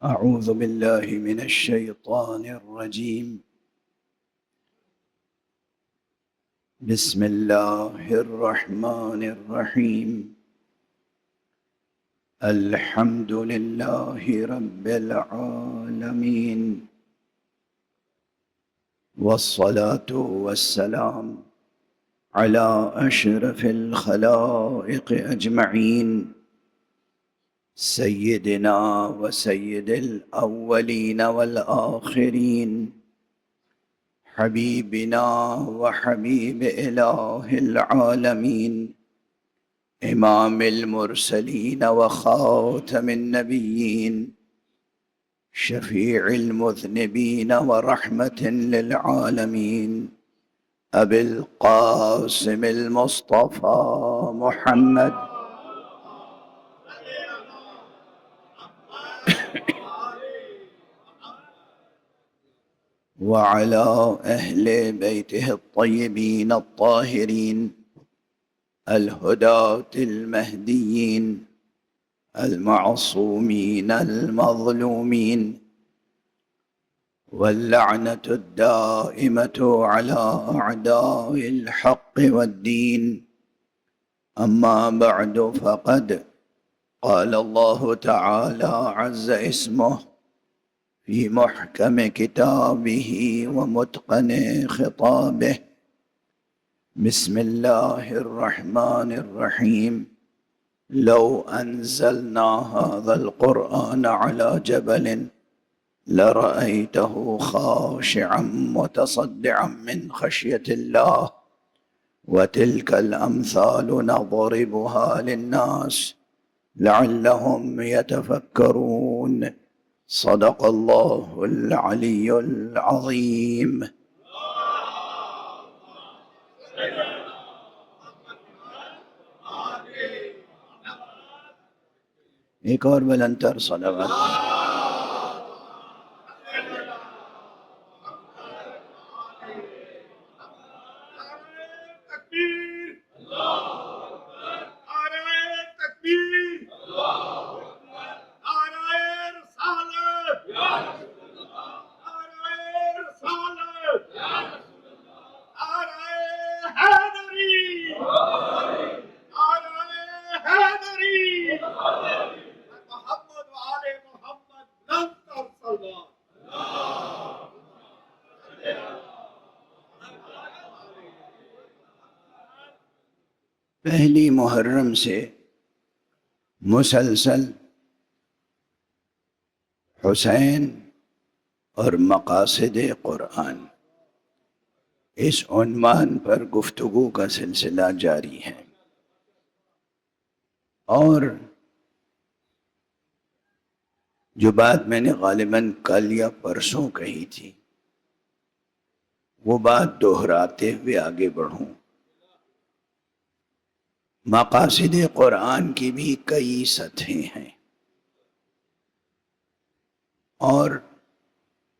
أعوذ بالله من الشيطان الرجيم. بسم الله الرحمن الرحيم. الحمد لله رب العالمين، والصلاة والسلام على أشرف الخلائق أجمعين، سيدنا وسيد الأولين والآخرين، حبيبنا وحبيب إله العالمين، إمام المرسلين وخاتم النبيين، شفيع المذنبين ورحمة للعالمين، أبي القاسم المصطفى محمد وعلى أهل بيته الطيبين الطاهرين الهداة المهديين المعصومين المظلومين، واللعنة الدائمة على أعداء الحق والدين. أما بعد، فقد قال الله تعالى عز اسمه في محكم كتابه ومتقن خطابه: بسم الله الرحمن الرحيم. لو أنزلنا هذا القرآن على جبل لرأيته خاشعا متصدعا من خشية الله، وتلك الأمثال نضربها للناس لعلهم يتفكرون. صدق الله العلي العظيم. ایک اور بلندتر صلوات. پہلی محرم سے مسلسل حسین اور مقاصد قرآن اس عنوان پر گفتگو کا سلسلہ جاری ہے، اور جو بات میں نے غالباً کل یا پرسوں کہی تھی وہ بات دہراتے ہوئے آگے بڑھوں. مقاصد قرآن کی بھی کئی سطحیں ہیں، اور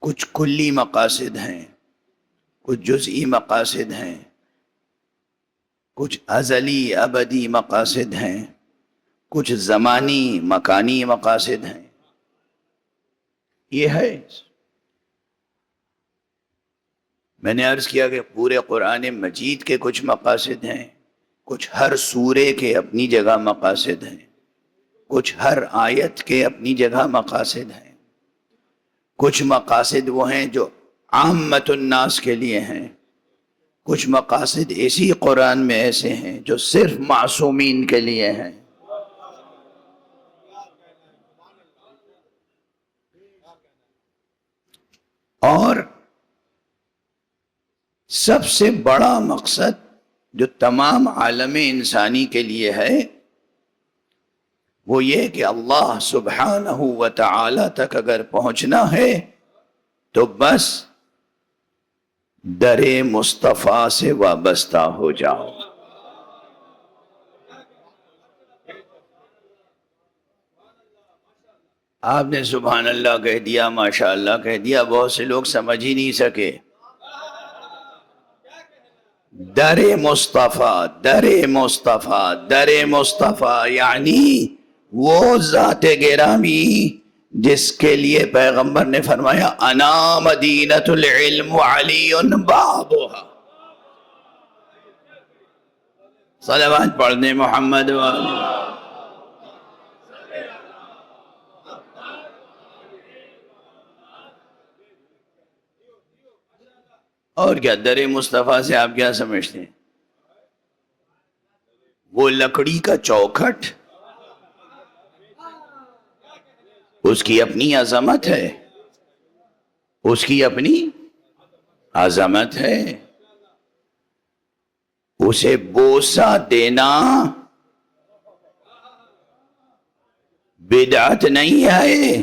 کچھ کلی مقاصد ہیں، کچھ جزئی مقاصد ہیں، کچھ ازلی ابدی مقاصد ہیں، کچھ زمانی مکانی مقاصد ہیں. یہ ہے، میں نے عرض کیا کہ پورے قرآن مجید کے کچھ مقاصد ہیں، کچھ ہر سورے کے اپنی جگہ مقاصد ہیں، کچھ ہر آیت کے اپنی جگہ مقاصد ہیں، کچھ مقاصد وہ ہیں جو عامت الناس کے لیے ہیں، کچھ مقاصد اسی قرآن میں ایسے ہیں جو صرف معصومین کے لیے ہیں. اور سب سے بڑا مقصد جو تمام عالم انسانی کے لیے ہے وہ یہ کہ اللہ سبحانہ و تعالی تک اگر پہنچنا ہے تو بس در مصطفیٰ سے وابستہ ہو جاؤ. آپ نے سبحان اللہ کہہ دیا، ماشاء اللہ کہہ دیا، بہت سے لوگ سمجھ ہی نہیں سکے. در مصطفیٰ، در مصطفیٰ، در مصطفیٰ یعنی وہ ذات گرامی جس کے لیے پیغمبر نے فرمایا انا مدینۃ العلم علی بابها. صلوات پڑھنے محمد اور کیا در مصطفیٰ سے آپ کیا سمجھتے ہیں؟ وہ لکڑی کا چوکھٹ، اس کی اپنی عظمت ہے، اس کی اپنی عظمت ہے. اسے بوسہ دینا بدعت نہیں ہے،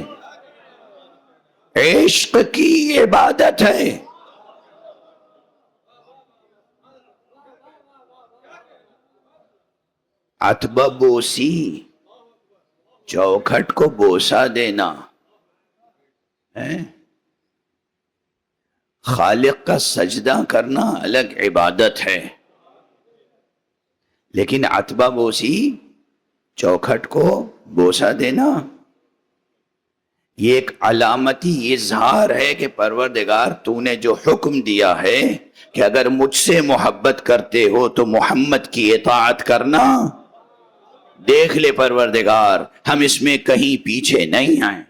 عشق کی عبادت ہے. عتبہ بوسی، چوکھٹ کو بوسہ دینا ہے، خالق کا سجدہ کرنا الگ عبادت ہے. لیکن عتبہ بوسی، چوکھٹ کو بوسہ دینا، یہ ایک علامتی اظہار ہے کہ پروردگار تو نے جو حکم دیا ہے کہ اگر مجھ سے محبت کرتے ہو تو محمد کی اطاعت کرنا. دیکھ لے پروردگار، ہم اس میں کہیں پیچھے نہیں آئیں.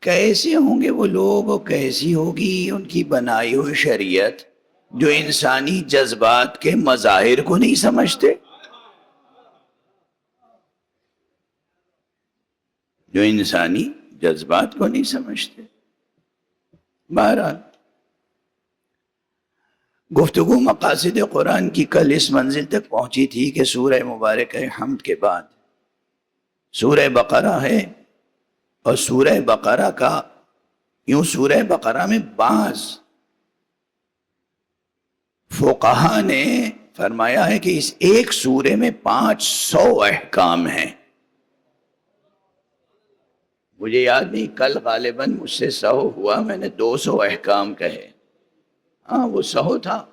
کیسے ہوں گے وہ لوگ، کیسی ہوگی ان کی بنائی ہوئی شریعت جو انسانی جذبات کے مظاہر کو نہیں سمجھتے، جو انسانی جذبات کو نہیں سمجھتے. بہرحال گفتگو مقاصد قرآن کی کل اس منزل تک پہنچی تھی کہ سورہ مبارکہ حمد کے بعد سورہ بقرہ ہے، اور سورہ بقرہ کا یوں سورہ بقرہ میں بعض فقہا نے فرمایا ہے کہ اس ایک سورے میں 500 احکام ہیں. مجھے یاد نہیں، کل غالباً مجھ سے سہو ہوا، میں نے 200 احکام کہے. ہاں وہ سہو تھا.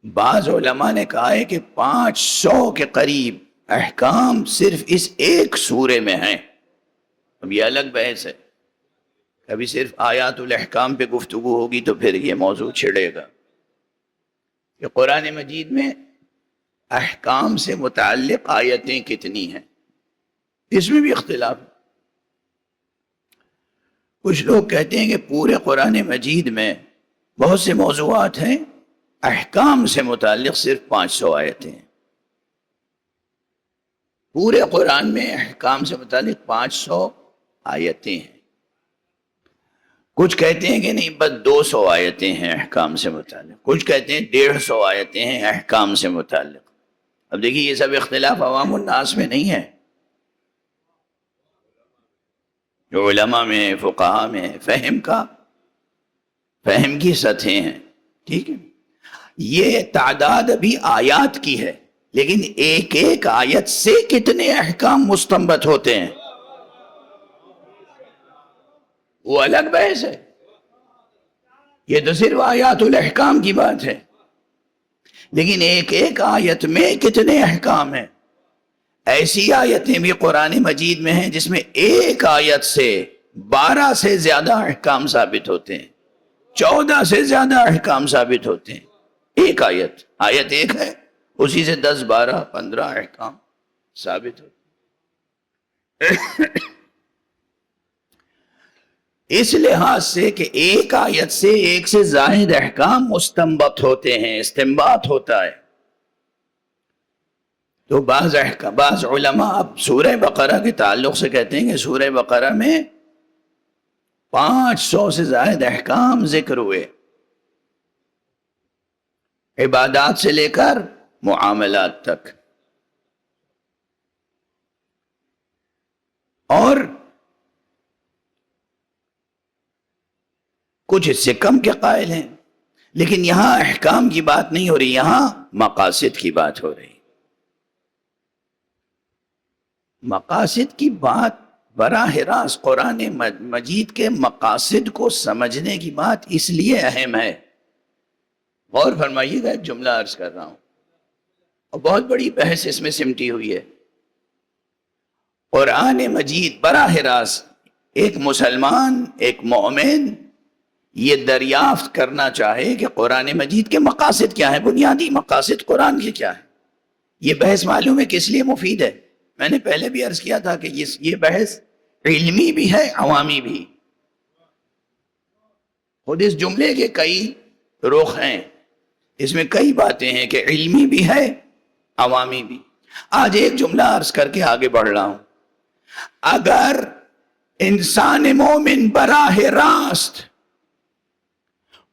بعض علماء نے کہا ہے کہ 500 کے قریب احکام صرف اس ایک سورے میں ہیں. اب یہ الگ بحث ہے، کبھی صرف آیات الاحکام پہ گفتگو ہوگی تو پھر یہ موضوع چھڑے گا کہ قرآن مجید میں احکام سے متعلق آیتیں کتنی ہیں. اس میں بھی اختلاف ہے. کچھ لوگ کہتے ہیں کہ پورے قرآن مجید میں بہت سے موضوعات ہیں، احکام سے متعلق صرف 500 آیتیں ہیں. پورے قرآن میں احکام سے متعلق 500 آیتیں ہیں. کچھ کہتے ہیں کہ نہیں بس 200 آیتیں ہیں احکام سے متعلق، کچھ کہتے ہیں 150 آیتیں ہیں احکام سے متعلق. اب دیکھیے یہ سب اختلاف عوام الناس میں نہیں ہے، جو علماء میں، فقہا میں فہم کی سطحیں ہیں. ٹھیک ہے، یہ تعداد ابھی آیات کی ہے، لیکن ایک ایک آیت سے کتنے احکام مستنبت ہوتے ہیں وہ الگ بحث ہے. یہ تو صرف آیات الاحکام کی بات ہے، لیکن ایک ایک آیت میں کتنے احکام ہیں. ایسی آیتیں بھی قرآن مجید میں ہیں جس میں ایک آیت سے 12 سے زیادہ احکام ثابت ہوتے ہیں، 14 سے زیادہ احکام ثابت ہوتے ہیں. ایک آیت ایک ہے، اسی سے 10 12 15 احکام ثابت ہوتے ہیں. اس لحاظ سے کہ ایک آیت سے ایک سے زائد احکام مستنبط ہوتے ہیں، استنباط ہوتا ہے. تو بعض علماء اب سورہ بقرہ کے تعلق سے کہتے ہیں کہ سورہ بقرہ میں 500 سے زائد احکام ذکر ہوئے، عبادات سے لے کر معاملات تک. اور کچھ اس سے کم کے قائل ہیں، لیکن یہاں احکام کی بات نہیں ہو رہی، یہاں مقاصد کی بات ہو رہی. مقاصد کی بات براہ راست قرآن مجید کے مقاصد کو سمجھنے کی بات اس لیے اہم ہے. غور فرمائیے گا، ایک جملہ عرض کر رہا ہوں اور بہت بڑی بحث اس میں سمٹی ہوئی ہے. قرآن مجید براہ راست ایک مسلمان، ایک مومن یہ دریافت کرنا چاہے کہ قرآن مجید کے مقاصد کیا ہیں، بنیادی مقاصد قرآن کے کیا ہیں. یہ بحث معلوم ہے کس لیے مفید ہے؟ میں نے پہلے بھی عرض کیا تھا کہ یہ بحث علمی بھی ہے، عوامی بھی. خود اس جملے کے کئی رخ ہیں، اس میں کئی باتیں ہیں کہ علمی بھی ہے، عوامی بھی. آج ایک جملہ عرض کر کے آگے بڑھ رہا ہوں. اگر انسان مومن براہ راست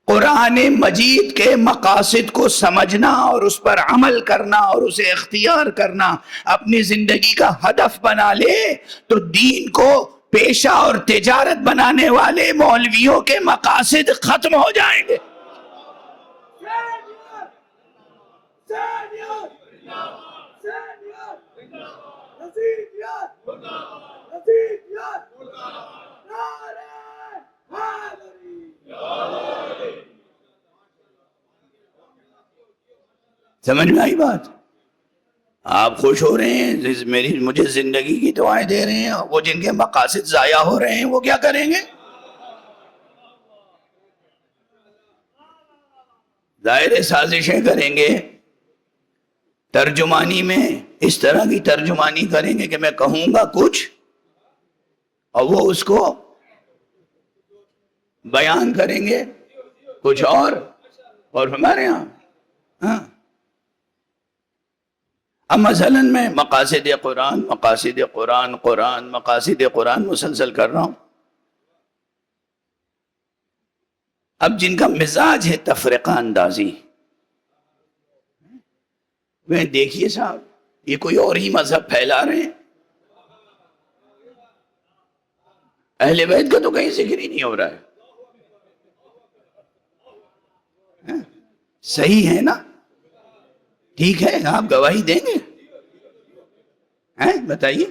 قرآن مجید کے مقاصد کو سمجھنا اور اس پر عمل کرنا اور اسے اختیار کرنا اپنی زندگی کا ہدف بنا لے تو دین کو پیشہ اور تجارت بنانے والے مولویوں کے مقاصد ختم ہو جائیں گے. سمجھ میں آئی بات؟ آپ خوش ہو رہے ہیں، مجھے زندگی کی دعائیں دے رہے ہیں، وہ جن کے مقاصد ضائع ہو رہے ہیں وہ کیا کریں گے؟ ظاہر سازشیں کریں گے، ترجمانی میں اس طرح کی ترجمانی کریں گے کہ میں کہوں گا کچھ اور وہ اس کو بیان کریں گے کچھ اور ہمارے یہاں اب مثلا میں مقاصد قرآن مقاصد قرآن مسلسل کر رہا ہوں. اب جن کا مزاج ہے تفرقہ اندازی، میں دیکھیے صاحب یہ کوئی اور ہی مذہب پھیلا رہے ہیں، اہل بیت کا تو کہیں ذکر ہی نہیں ہو رہا ہے. صحیح ہے نا؟ ٹھیک ہے، آپ گواہی دیں گے؟ بتائیے.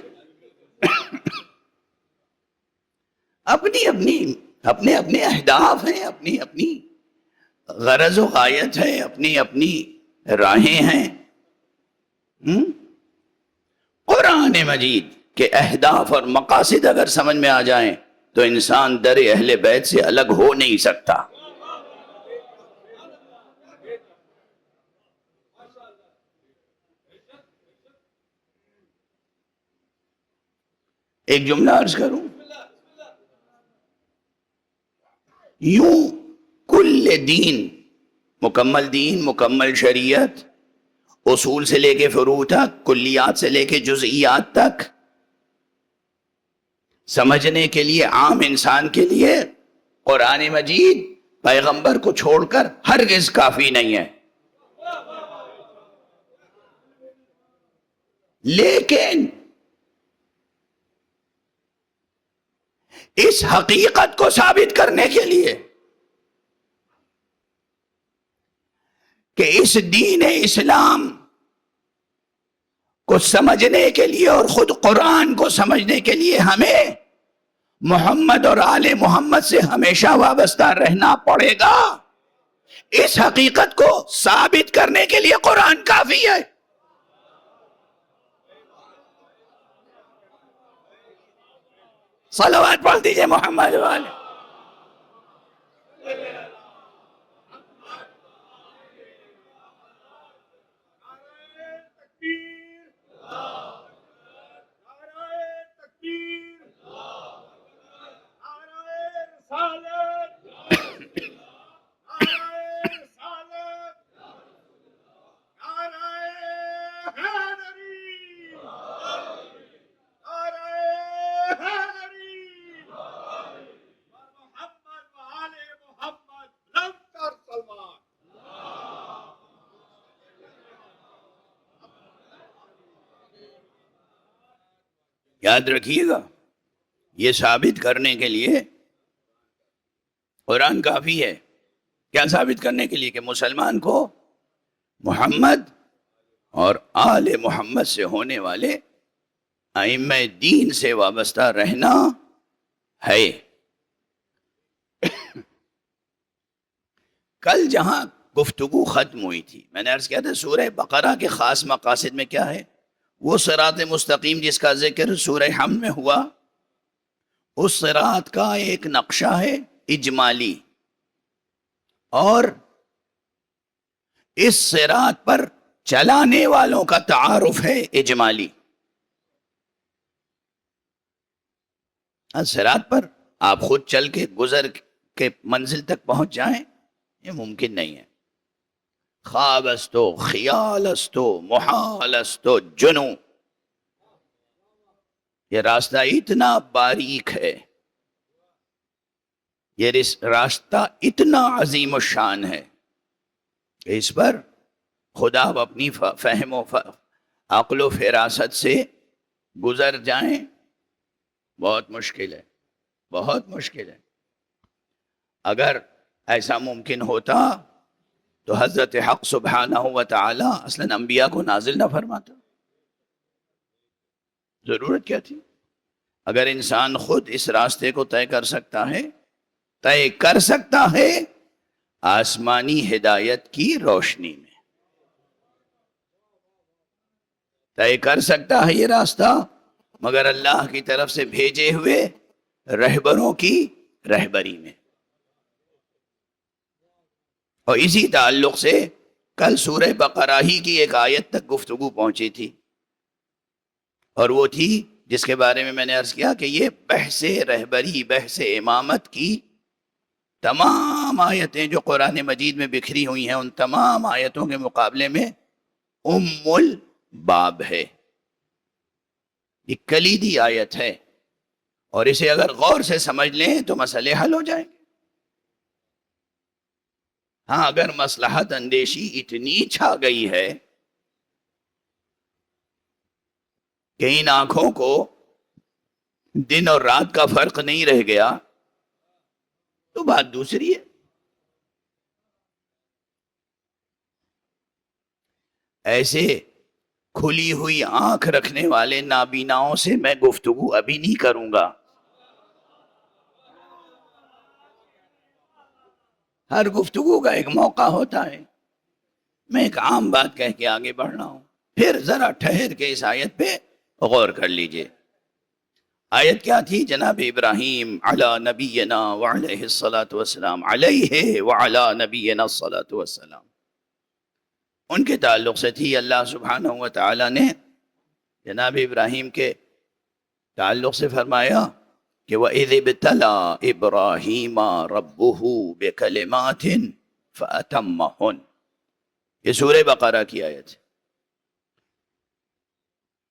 اپنے اپنے اہداف ہیں، اپنی غرض و غایت ہے، اپنی راہیں ہیں. قرآن مجید کے اہداف اور مقاصد اگر سمجھ میں آ جائیں تو انسان در اہل بیت سے الگ ہو نہیں سکتا. ایک جملہ عرض کروں، یوں کل دین، مکمل شریعت، اصول سے لے کے فروع تک، کلیات سے لے کے جزئیات تک سمجھنے کے لیے عام انسان کے لیے قرآن مجید پیغمبر کو چھوڑ کر ہرگز کافی نہیں ہے. لیکن اس حقیقت کو ثابت کرنے کے لیے کہ اس دین اسلام کو سمجھنے کے لیے اور خود قرآن کو سمجھنے کے لیے ہمیں محمد اور آل محمد سے ہمیشہ وابستہ رہنا پڑے گا، اس حقیقت کو ثابت کرنے کے لیے قرآن کافی ہے. صلوات پڑھ دیجئے محمد والے. یاد رکھیے گا، یہ ثابت کرنے کے لیے قرآن کافی ہے. کیا ثابت کرنے کے لیے؟ کہ مسلمان کو محمد اور آل محمد سے ہونے والے ائمہ دین سے وابستہ رہنا ہے۔ کل جہاں گفتگو ختم ہوئی تھی میں نے عرض کیا تھا سورہ بقرہ کے خاص مقاصد میں کیا ہے؟ وہ صراط مستقیم جس کا ذکر سورہ حمد میں ہوا، اس صراط کا ایک نقشہ ہے اجمالی، اور اس صراط پر چلانے والوں کا تعارف ہے اجمالی۔ صراط پر آپ خود چل کے گزر کے منزل تک پہنچ جائیں، یہ ممکن نہیں ہے۔ خواب استو، خیال استو، محال استو، جنو، یہ راستہ اتنا باریک ہے، یہ راستہ اتنا عظیم الشان ہے کہ اس پر خدا اپنی فہم و عقل و فراست سے گزر جائیں بہت مشکل ہے، بہت مشکل ہے۔ اگر ایسا ممکن ہوتا تو حضرت حق سبحانہ و تعالی اصلاً انبیاء کو نازل نہ فرماتا، ضرورت کیا تھی؟ اگر انسان خود اس راستے کو طے کر سکتا ہے آسمانی ہدایت کی روشنی میں طے کر سکتا ہے یہ راستہ، مگر اللہ کی طرف سے بھیجے ہوئے رہبروں کی رہبری میں۔ اور اسی تعلق سے کل سورہ بقرہ ہی کی ایک آیت تک گفتگو پہنچی تھی، اور وہ تھی جس کے بارے میں نے عرض کیا کہ یہ بحث رہبری، بحث امامت کی تمام آیتیں جو قرآن مجید میں بکھری ہوئی ہیں، ان تمام آیتوں کے مقابلے میں ام الباب ہے، یہ کلیدی آیت ہے، اور اسے اگر غور سے سمجھ لیں تو مسئلے حل ہو جائیں گے۔ ہاں، اگر مصلحت اندیشی اتنی چھا گئی ہے کہ ان آنکھوں کو دن اور رات کا فرق نہیں رہ گیا تو بات دوسری ہے۔ ایسے کھلی ہوئی آنکھ رکھنے والے نابیناؤں سے میں گفتگو ابھی نہیں کروں گا۔ ہر گفتگو کا ایک موقع ہوتا ہے، میں ایک عام بات کہہ کے آگے بڑھ رہا ہوں، پھر ذرا ٹھہر کے اس آیت پہ غور کر لیجئے۔ آیت کیا تھی؟ جناب ابراہیم علی نبینا وعلیہ الصلاۃ والسلام، علیہ وعلی نبینا الصلاۃ والسلام، ان کے تعلق سے تھی۔ اللہ سبحانہ و تعالی نے جناب ابراہیم کے تعلق سے فرمایا کہ وَإِذِ ابْتَلَىٰ إِبْرَاهِيمَ رَبُّهُ بِكَلِمَاتٍ فَأَتَمَّهُنَّ، یہ سورہ بقرہ کی آیت ہے۔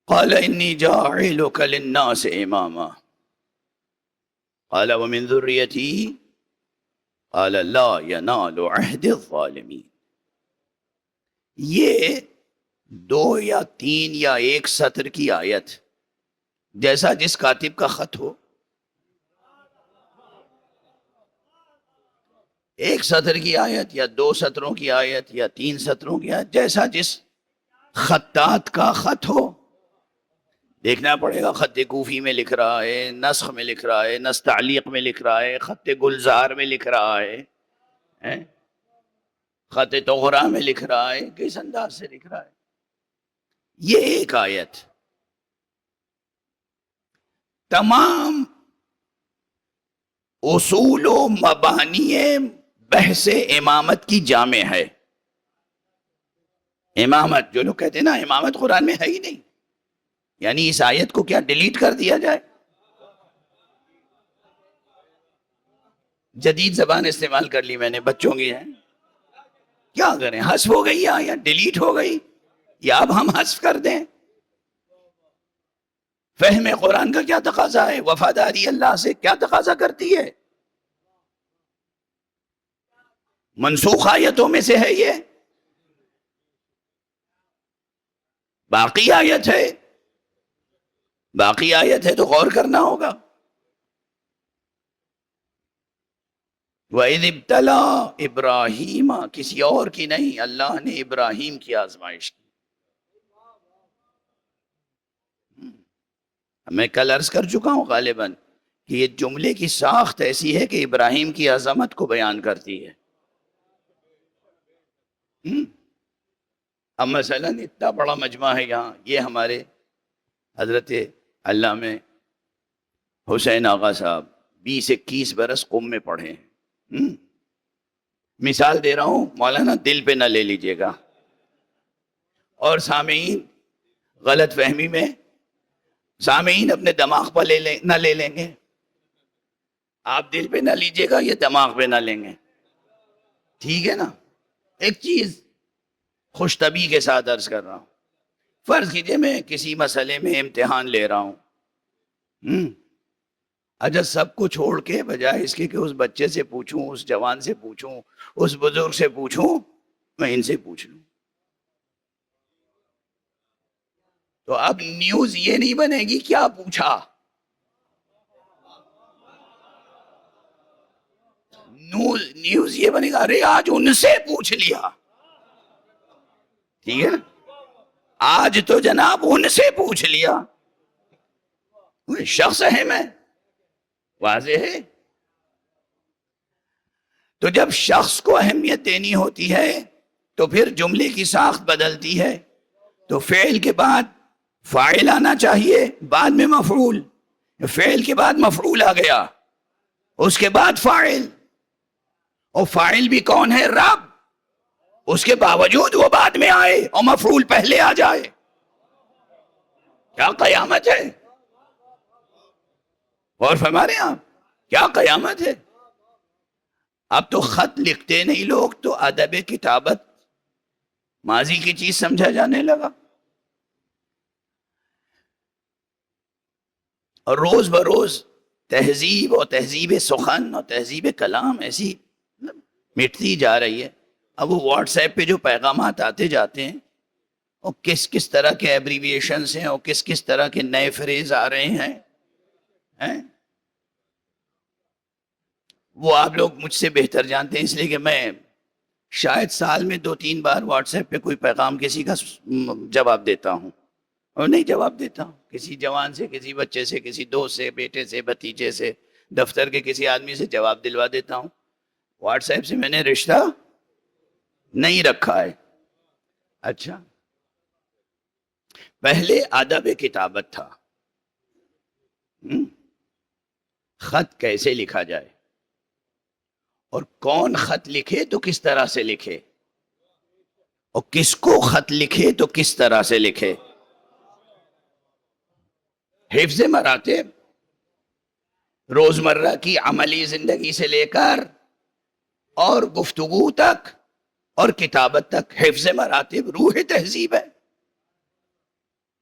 قَالَ إِنِّي جَاعِلُكَ لِلنَّاسِ إِمَامًا قَالَ وَمِن ذُرِّيَّتِي قَالَ لَا يَنَالُ عَهْدِ الظَّالِمِينَ۔ یہ 2 یا 3 یا 1 سطر کی آیت، جیسا جس کاتب کا خط ہو، 1 سطر کی آیت یا 2 سطروں کی آیت یا 3 سطروں کی آیت، جیسا جس خطاط کا خط ہو۔ دیکھنا پڑے گا خط کوفی میں لکھ رہا ہے، نسخ میں لکھ رہا ہے، نسخ تعلیق میں لکھ رہا ہے، خط گلزار میں لکھ رہا ہے، خط طغرا میں لکھ رہا ہے، کس انداز سے لکھ رہا ہے۔ یہ ایک آیت تمام اصول و مبانی بحث امامت کی جامع ہے۔ امامت، جو لوگ کہتے ہیں نا امامت قرآن میں ہے ہی نہیں، یعنی اس آیت کو کیا ڈیلیٹ کر دیا جائے؟ جدید زبان استعمال کر لی میں نے، بچوں کی ہے، کیا کریں؟ حذف ہو گئی یا ڈیلیٹ ہو گئی، یا اب ہم حذف کر دیں؟ فہم قرآن کا کیا تقاضا ہے؟ وفاداری اللہ سے کیا تقاضا کرتی ہے؟ منسوخ آیتوں میں سے ہے یہ، باقی آیت ہے، باقی آیت ہے تو غور کرنا ہوگا۔ وَإِذِ ابْتَلَىٰ إِبْرَاهِيمَ، کسی اور کی نہیں، اللہ نے ابراہیم کی آزمائش کی۔ میں کل عرض کر چکا ہوں غالباً کہ یہ جملے کی ساخت ایسی ہے کہ ابراہیم کی عظمت کو بیان کرتی ہے. اب مثلا اتنا بڑا مجمع ہے یہاں، یہ ہمارے حضرت علامہ حسین آغا صاحب 20-21 برس قم میں پڑھے ہیں. مثال دے رہا ہوں، مولانا دل پہ نہ لے لیجئے گا، اور سامعین غلط فہمی میں، سامعین اپنے دماغ پر نہ لے لیں گے. آپ دل پہ نہ لیجئے گا، یہ دماغ پہ نہ لیں گے، ٹھیک ہے نا؟ ایک چیز خوش طبی کے ساتھ عرض کر رہا ہوں. فرض کیجئے میں کسی مسئلے میں امتحان لے رہا ہوں، اچھا سب کو چھوڑ کے بجائے اس کے کہ اس بچے سے پوچھوں، اس جوان سے پوچھوں، اس بزرگ سے پوچھوں، میں ان سے پوچھ لوں. تو اب نیوز یہ نہیں بنے گی کیا پوچھا، نیوز یہ بنے گا ارے آج ان سے پوچھ لیا. ٹھیک ہے نا؟ آج تو جناب ان سے پوچھ لیا. شخص ہے، میں واضح ہے. تو جب شخص کو اہمیت دینی ہوتی ہے تو پھر جملے کی ساخت بدلتی ہے. تو فعل کے بعد فاعل آنا چاہیے، بعد میں مفعول. فعل کے بعد مفعول آ گیا، اس کے بعد فاعل، اور فاعل بھی کون ہے؟ رب. اس کے باوجود وہ بعد میں آئے اور مفعول پہلے آ جائے. کیا قیامت ہے؟ اور فرما رہے ہیں آپ، کیا قیامت ہے؟ اب تو خط لکھتے نہیں لوگ، تو ادب کتابت ماضی کی چیز سمجھا جانے لگا. اور روز بروز تہذیب اور تہذیب سخن اور تہذیب کلام ایسی مٹتی جا رہی ہے. اب وہ واٹس ایپ پہ جو پیغامات آتے جاتے ہیں، اور کس کس طرح کے ایبریویشنز ہیں، اور کس کس طرح کے نئے فریز آ رہے ہیں، وہ آپ لوگ مجھ سے بہتر جانتے ہیں. اس لیے کہ میں شاید سال میں 2-3 بار واٹس ایپ پہ کوئی پیغام کسی کا جواب دیتا ہوں، اور نہیں جواب دیتا ہوں. کسی جوان سے، کسی بچے سے، کسی دوست سے، بیٹے سے، بھتیجے سے، دفتر کے کسی آدمی سے جواب دلوا دیتا ہوں. واٹس ایپ سے میں نے رشتہ نہیں رکھا ہے. اچھا، پہلے ادب کتابت تھا، خط کیسے لکھا جائے، اور کون خط لکھے تو کس طرح سے لکھے، اور کس کو خط لکھے تو کس طرح سے لکھے. حفظ مراتب روزمرہ کی عملی زندگی سے لے کر اور گفتگو تک اور کتابت تک، حفظ مراتب روح تہذیب ہے.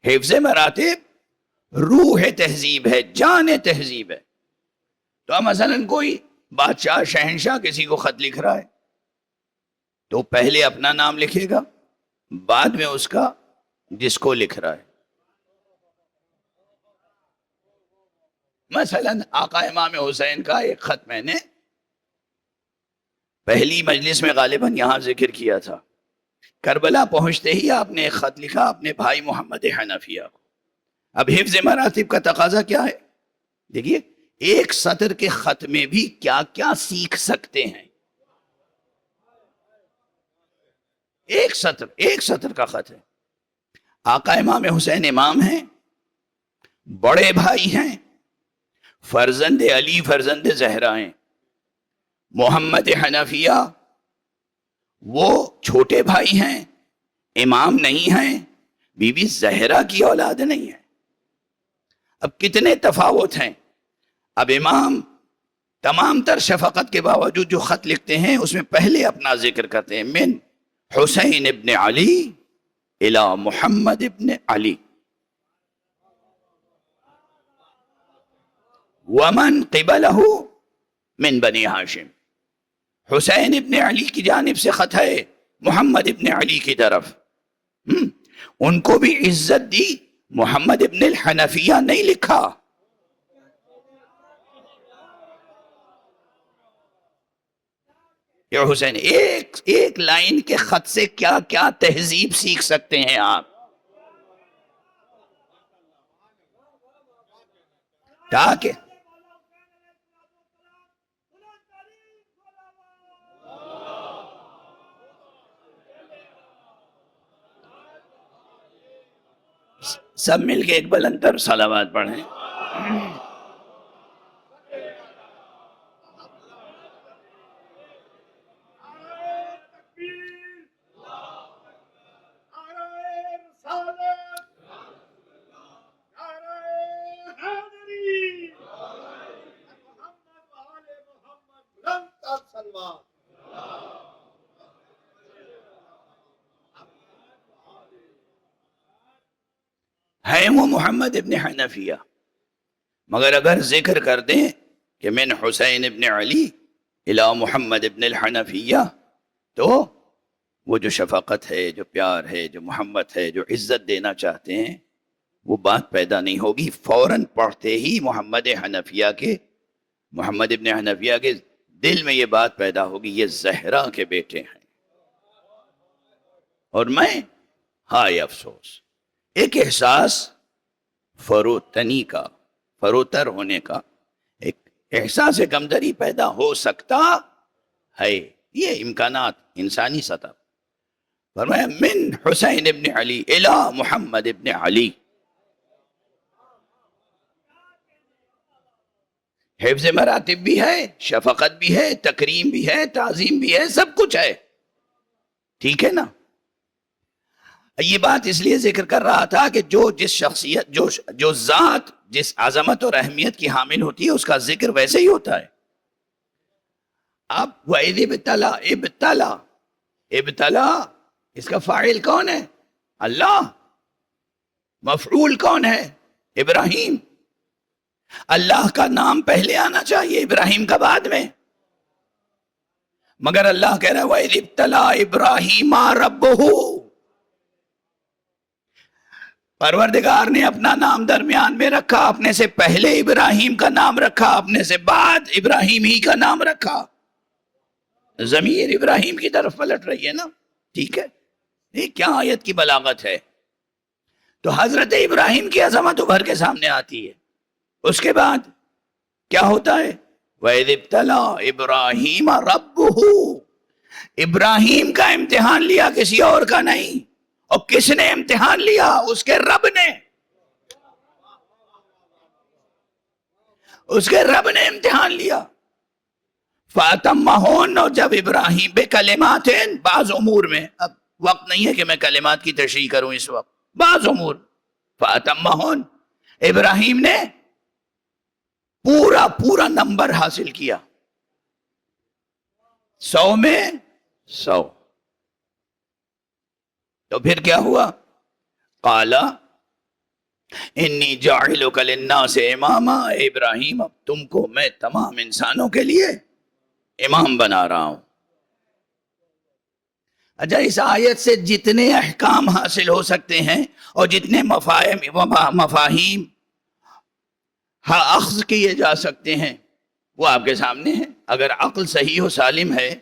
حفظ مراتب روح تہذیب ہے، جان تہذیب ہے. تو اب مثلا کوئی بادشاہ، شہنشاہ کسی کو خط لکھ رہا ہے تو پہلے اپنا نام لکھے گا، بعد میں اس کا جس کو لکھ رہا ہے. مثلا آقا امام حسین کا ایک خط میں نے پہلی مجلس میں غالباً یہاں ذکر کیا تھا. کربلا پہنچتے ہی آپ نے ایک خط لکھا اپنے بھائی محمد حنفیہ کو. اب حفظ مراتب کا تقاضا کیا ہے؟ دیکھیے ایک سطر کے خط میں بھی کیا کیا سیکھ سکتے ہیں. ایک سطر کا خط ہے. آقا امام حسین امام ہیں، بڑے بھائی ہیں، فرزند علی فرزند زہرا ہیں. محمد حنفیہ وہ چھوٹے بھائی ہیں، امام نہیں ہیں، بی بی زہرا کی اولاد نہیں ہے. اب کتنے تفاوت ہیں. اب امام تمام تر شفقت کے باوجود جو خط لکھتے ہیں اس میں پہلے اپنا ذکر کرتے ہیں، من حسین ابن علی الى محمد ابن علی ومن قبلہ من بنی ہاشم. حسین ابن علی کی جانب سے خط ہے محمد ابن علی کی طرف، ان کو بھی عزت دی. محمد ابن الحنفیہ نہیں لکھا. یا حسین، ایک لائن کے خط سے کیا کیا تہذیب سیکھ سکتے ہیں آپ. تاکہ سب مل کے ایک بلند تر صلوات پڑھیں. ہے وہ محمد ابن حنفیہ، مگر اگر ذکر کر دیں کہ من حسین ابن علی الی محمد ابن الحنفیہ، تو وہ جو شفقت ہے، جو پیار ہے، جو محبت ہے، جو عزت دینا چاہتے ہیں، وہ بات پیدا نہیں ہوگی. فوراً پڑھتے ہی محمد ابن حنفیہ کے دل میں یہ بات پیدا ہوگی، یہ زہرا کے بیٹے ہیں. اور میں ہائے افسوس، ایک احساس فروتنی کا، فروتر ہونے کا، ایک احساس کمتری پیدا ہو سکتا ہے. یہ امکانات انسانی سطح. فرمایا من حسین ابن علی الی محمد ابن علی. حفظ مراتب بھی ہے، شفقت بھی ہے، تکریم بھی ہے، تعظیم بھی ہے، سب کچھ ہے. ٹھیک ہے نا؟ یہ بات اس لیے ذکر کر رہا تھا کہ جو جس شخصیت، جو ذات جس عظمت اور اہمیت کی حامل ہوتی ہے، اس کا ذکر ویسے ہی ہوتا ہے. اب وَإِذِ ابتلا اس کا فاعل کون ہے؟ اللہ. مفعول کون ہے؟ ابراہیم. اللہ کا نام پہلے آنا چاہیے، ابراہیم کا بعد میں. مگر اللہ کہہ رہا ہے وَإِذِ ابْتَلَىٰ إِبْرَاهِيمَ رَبُّهُ. پروردگار نے اپنا نام درمیان میں رکھا، اپنے سے پہلے ابراہیم کا نام رکھا، اپنے سے بعد ابراہیم ہی کا نام رکھا. ضمیر ابراہیم کی طرف پلٹ رہی ہے نا. ٹھیک ہے، یہ کیا آیت کی بلاغت ہے. تو حضرت ابراہیم کی عظمت ابھر کے سامنے آتی ہے. اس کے بعد کیا ہوتا ہے؟ وَإِذِ ابْتَلَىٰ إِبْرَاهِيمَ رَبُّهُ. ابراہیم کا امتحان لیا، کسی اور کا نہیں. اور کس نے امتحان لیا؟ اس کے رب نے. اس کے رب نے امتحان لیا. فَأَتَمَّهُنَّ. اور جب ابراہیم بِكَلِمَاتٍ، بعض امور میں، اب وقت نہیں ہے کہ میں کلمات کی تشریح کروں اس وقت، بعض امور. فَأَتَمَّهُنَّ، ابراہیم نے پورا نمبر حاصل کیا، 100 میں 100. تو پھر کیا ہوا؟ قال انی جاعلک للناس اماما. ابراہیم، اب تم کو میں تمام انسانوں کے لیے امام بنا رہا ہوں. اچھا، اس آیت سے جتنے احکام حاصل ہو سکتے ہیں اور جتنے مفاہیم اخذ کیے جا سکتے ہیں، وہ آپ کے سامنے ہیں. اگر عقل صحیح و سالم ہے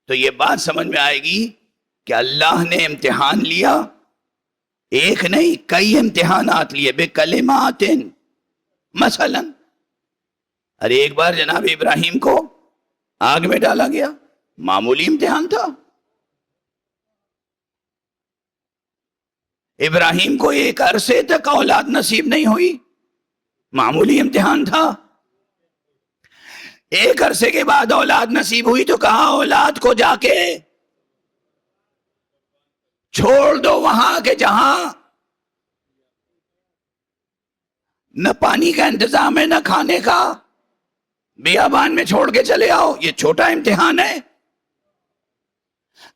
تو یہ بات سمجھ میں آئے گی کہ اللہ نے امتحان لیا، ایک نہیں کئی امتحانات لیے. بِكَلِمَاتٍ. مثلا ارے ایک بار جناب ابراہیم کو آگ میں ڈالا گیا، معمولی امتحان تھا. ابراہیم کو ایک عرصے تک اولاد نصیب نہیں ہوئی، معمولی امتحان تھا. ایک عرصے کے بعد اولاد نصیب ہوئی تو کہا اولاد کو جا کے چھوڑ دو وہاں کے جہاں نہ پانی کا انتظام ہے نہ کھانے کا، بیابان میں چھوڑ کے چلے آؤ. یہ چھوٹا امتحان ہے.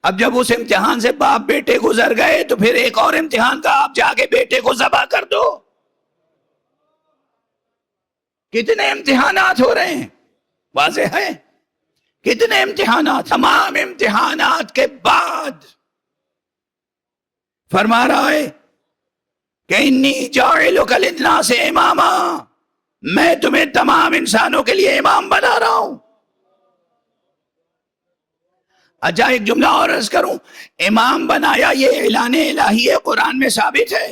اب جب اس امتحان سے باپ بیٹے گزر گئے تو پھر ایک اور امتحان کا، آپ جا کے بیٹے کو ذبح کر دو. کتنے امتحانات ہو رہے ہیں، واضح ہے کتنے امتحانات. تمام امتحانات کے بعد فرما رہا ہے کہ انی جاعلک للناس اماما، میں تمہیں تمام انسانوں کے لیے امام بنا رہا ہوں. اچھا، ایک جملہ اور عرض کروں. امام بنایا، یہ اعلان الہی ہے، قرآن میں ثابت ہے.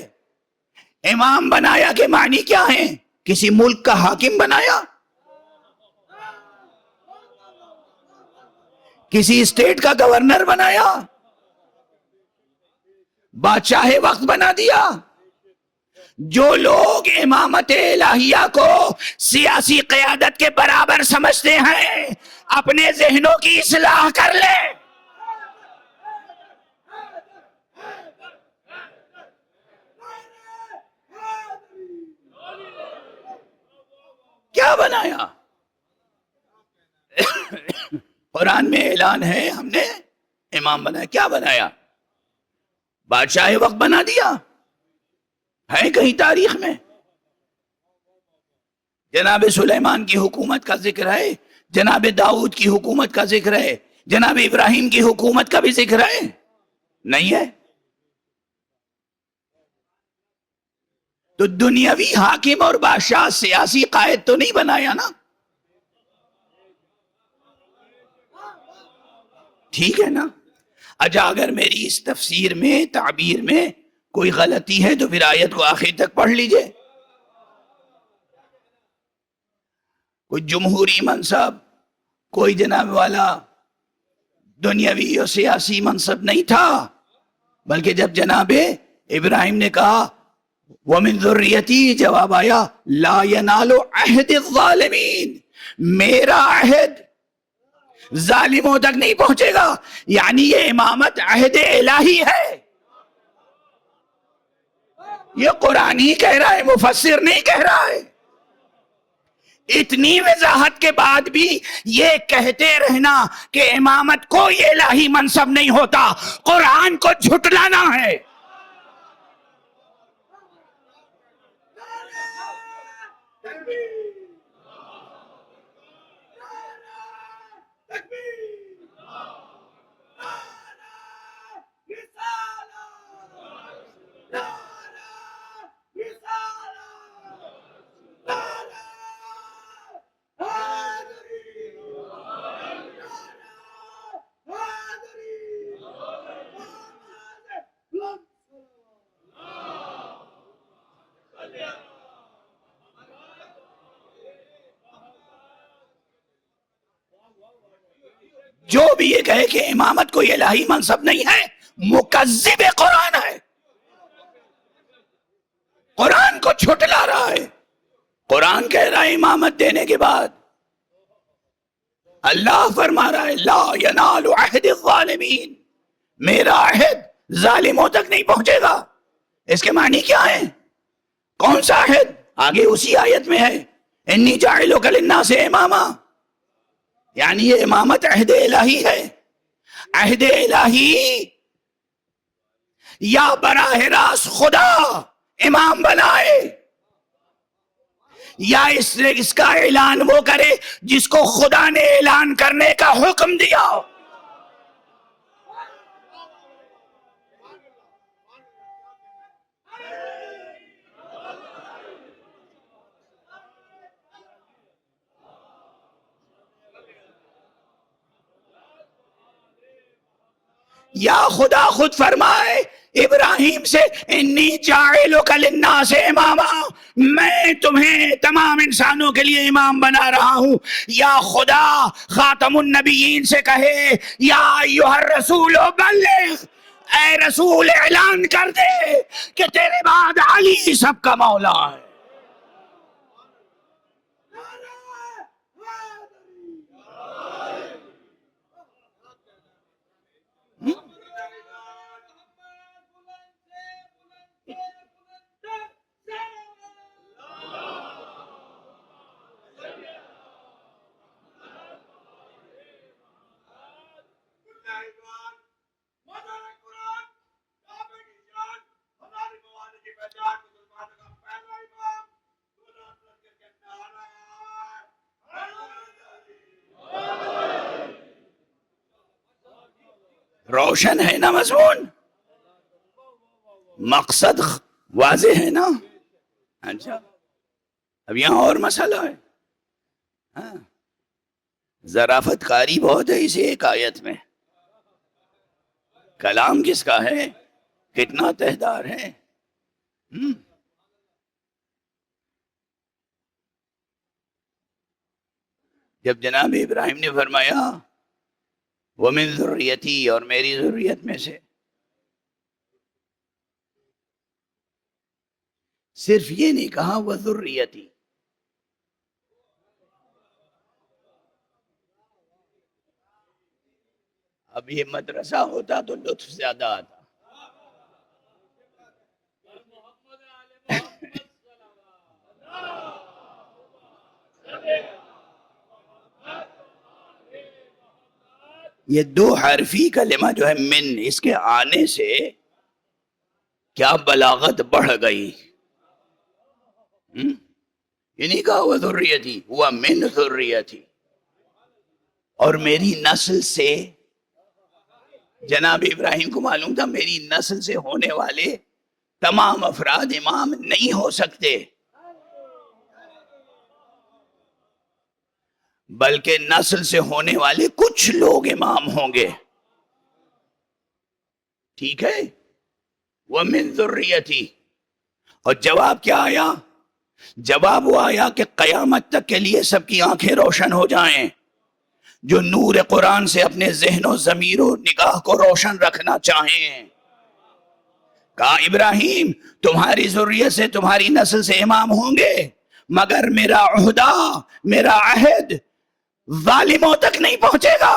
امام بنایا کے معنی کیا ہیں؟ کسی ملک کا حاکم بنایا؟ کسی اسٹیٹ کا گورنر بنایا؟ بادشاہ وقت بنا دیا؟ جو لوگ امامت الہیہ کو سیاسی قیادت کے برابر سمجھتے ہیں اپنے ذہنوں کی اصلاح کر لیں۔ کیا بنایا؟ قرآن میں اعلان ہے ہم نے امام بنایا، کیا بنایا؟ بادشاہ وقت بنا دیا؟ ہے کہیں تاریخ میں؟ جناب سلیمان کی حکومت کا ذکر ہے، جناب داؤد کی حکومت کا ذکر ہے، جناب ابراہیم کی حکومت کا بھی ذکر ہے؟ نہیں ہے۔ تو دنیاوی حاکم اور بادشاہ سیاسی قائد تو نہیں بنایا نا؟ ٹھیک ہے نا؟ اچھا اگر میری اس تفسیر میں تعبیر میں کوئی غلطی ہے تو پھر آیت کو آخر تک پڑھ لیجئے۔ کوئی جمہوری منصب، کوئی جناب والا دنیاوی اور سیاسی منصب نہیں تھا، بلکہ جب جناب ابراہیم نے کہا وَمِن ذُرِّيَّتِي جواب آیا لا يَنَالُ عَهْدِ الظَّالِمِينَ، میرا عہد ظالموں تک نہیں پہنچے گا، یعنی یہ امامت عہد الہی ہے۔ یہ قرآن ہی کہہ رہا ہے، مفسر نہیں کہہ رہا ہے۔ اتنی وضاحت کے بعد بھی یہ کہتے رہنا کہ امامت کوئی الہی منصب نہیں ہوتا، قرآن کو جھٹلانا ہے۔ جو بھی یہ کہے کہ امامت کوئی الہی منصب نہیں ہے مکذب قرآن ہے، قرآن کو چھٹلا رہا ہے۔ قرآن کہہ رہا ہے امامت دینے کے بعد اللہ فرما رہا ہے لا ینال عہد الظالمین، میرا عہد ظالموں تک نہیں پہنچے گا۔ اس کے معنی کیا ہے؟ کون سا عہد؟ آگے اسی آیت میں ہے انی جاعلک للناس اماما، یعنی یہ امامت عہد الہی ہے۔ عہد الہی یا براہ راست خدا امام بنائے، یا اس کا اعلان وہ کرے جس کو خدا نے اعلان کرنے کا حکم دیا۔ یا خدا خود فرمائے ابراہیم سے انی جاعلک للناس اماما، میں تمہیں تمام انسانوں کے لیے امام بنا رہا ہوں، یا خدا خاتم النبیین سے کہے یا ایھا الرسول بلغ، اے رسول اعلان کر دے کہ تیرے بعد علی سب کا مولا ہے۔ روشن ہے نا مضمون؟ مقصد واضح ہے نا؟ اچھا اب یہاں اور مسئلہ ہے، ہاں ظرافت کاری بہت ہے اس ایک آیت میں۔ کلام کس کا ہے؟ کتنا تہدار ہے۔ جب جناب ابراہیم نے فرمایا وَمِن ذُرِّيَّتِي، اور میری ذریت میں سے، صرف یہ نہیں کہا وَذُرِّيَّتِي. اب یہ مدرسہ ہوتا تو لطف زیادہ آتا. یہ دو حرفی کلمہ جو ہے من، اس کے آنے سے کیا بلاغت بڑھ گئی. یہ نہیں کہا وہ ذریتی، ہوا من ذریتی. اور میری نسل سے، جناب ابراہیم کو معلوم تھا میری نسل سے ہونے والے تمام افراد امام نہیں ہو سکتے، بلکہ نسل سے ہونے والے کچھ لوگ امام ہوں گے. ٹھیک ہے، وَمِن ذُرِّيَّتِي. اور جواب کیا آیا؟ جواب وہ آیا کہ قیامت تک کے لیے سب کی آنکھیں روشن ہو جائیں جو نور قرآن سے اپنے ذہن و ضمیر و نگاہ کو روشن رکھنا چاہیں. کہا ابراہیم تمہاری ذریت سے، تمہاری نسل سے امام ہوں گے، مگر میرا عہدہ، میرا عہد ظالموں تک نہیں پہنچے گا.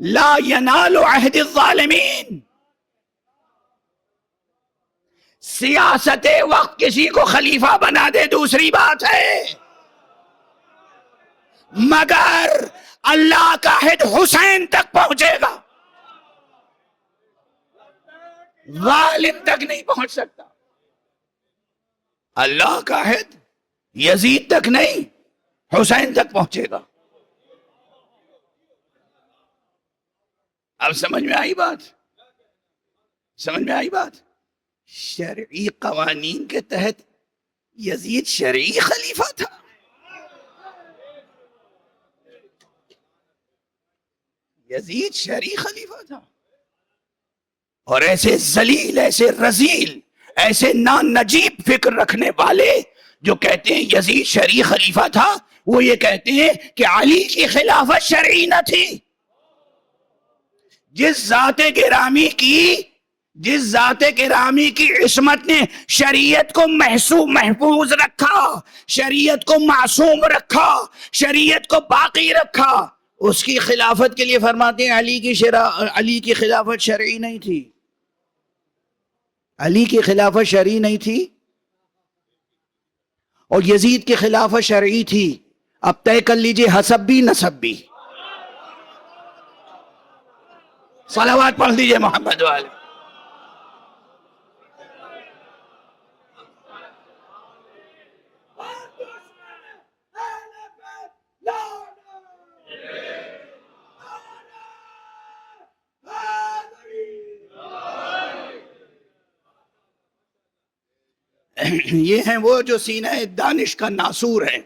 لا ینال عہد الظالمین. سیاست وقت کسی کو خلیفہ بنا دے دوسری بات ہے، مگر اللہ کا عہد حسین تک پہنچے گا، ظالم تک نہیں پہنچ سکتا. اللہ کا عہد یزید تک نہیں، حسین تک پہنچے گا. اب سمجھ میں آئی بات؟ سمجھ میں آئی بات؟ شرعی قوانین کے تحت یزید شرعی خلیفہ تھا. یزید شرعی خلیفہ تھا. اور ایسے ذلیل، ایسے رذیل، ایسے نانجیب فکر رکھنے والے جو کہتے ہیں یزید شرعی خلیفہ تھا، وہ یہ کہتے ہیں کہ علی کی خلافت شرعی نہ تھی. جس ذات گرامی کی عصمت نے شریعت کو محفوظ رکھا، شریعت کو معصوم رکھا، شریعت کو باقی رکھا، اس کی خلافت کے لیے فرماتے ہیں علی کی خلافت شرعی نہیں تھی. علی کی خلافت شرعی نہیں تھی اور یزید کی خلافت شرعی تھی. اب طے کر لیجئے حسب بھی نسب بھی. صلوات پڑھ لیجئے محمد والے. یہ ہیں وہ جو سینہ دانش کا ناسور ہے.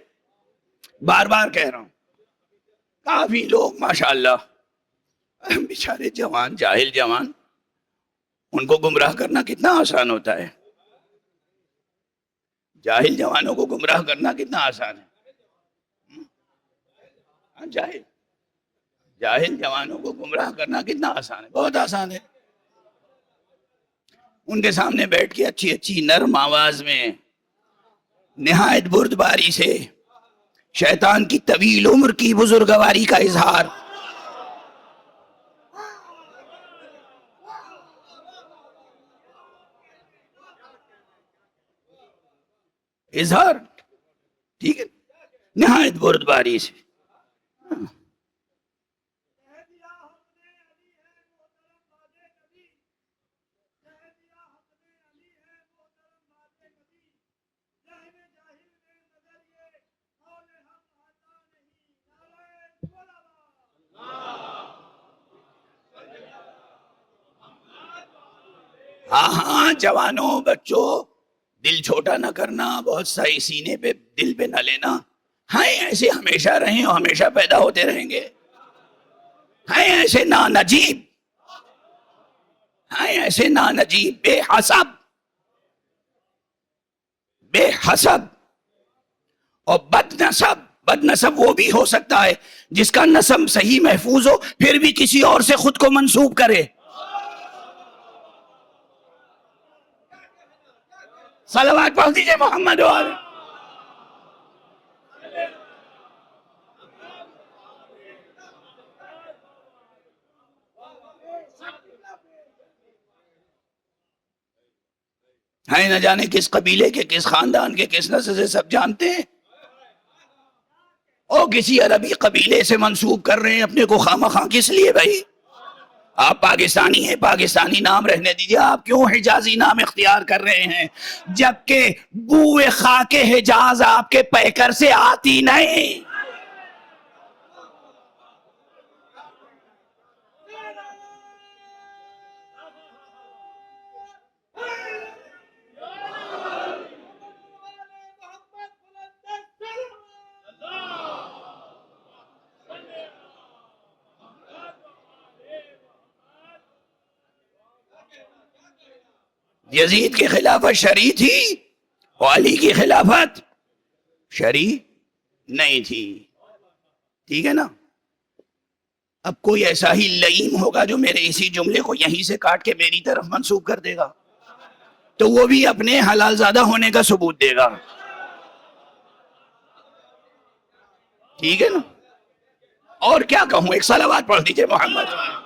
بار بار کہہ رہا ہوں، کافی لوگ ماشاءاللہ بیچارے جوان، جاہل جوان، ان کو گمراہ کرنا کتنا آسان ہوتا ہے. جاہل جوانوں کو گمراہ کرنا کتنا آسان ہے. جاہل جوانوں کو گمراہ کرنا کتنا آسان ہے، بہت آسان ہے. ان کے سامنے بیٹھ کے اچھی اچھی نرم آواز میں نہایت بردباری سے شیطان کی طویل عمر کی بزرگواری کا اظہار. ٹھیک ہے، نہایت بردباری سے. ہاں جوانوں، بچوں، دل چھوٹا نہ کرنا، بہت ساری سینے پہ دل پہ نہ لینا. ہاں ایسے ہمیشہ رہیں اور ہمیشہ پیدا ہوتے رہیں گے. ہاں ایسے نانجیب، ہاں ایسے نانجیب، بے حسب اور بد بد نسب وہ بھی ہو سکتا ہے جس کا نسب صحیح محفوظ ہو پھر بھی کسی اور سے خود کو منسوب کرے. صلوات پڑھ دیجئے محمد والے. ہیں نہ جانے کس قبیلے کے، کس خاندان کے، کس نسل سے، سب جانتے ہیں. اور کسی عربی قبیلے سے منسوب کر رہے ہیں اپنے کو خواہ کس لیے بھائی؟ آپ پاکستانی ہیں، پاکستانی نام رہنے دیجئے. آپ کیوں حجازی نام اختیار کر رہے ہیں جبکہ بوئے خاک حجاز آپ کے پیکر سے آتی نہیں؟ یزید کی خلافت شرعی تھی، علی کی خلافت شرعی نہیں تھی. ٹھیک ہے نا؟ اب کوئی ایسا ہی لئیم ہوگا جو میرے اسی جملے کو یہیں سے کاٹ کے میری طرف منسوب کر دے گا تو وہ بھی اپنے حلال زادہ ہونے کا ثبوت دے گا. ٹھیک ہے نا؟ اور کیا کہوں، ایک صلوات پڑھ دیجئے محمد.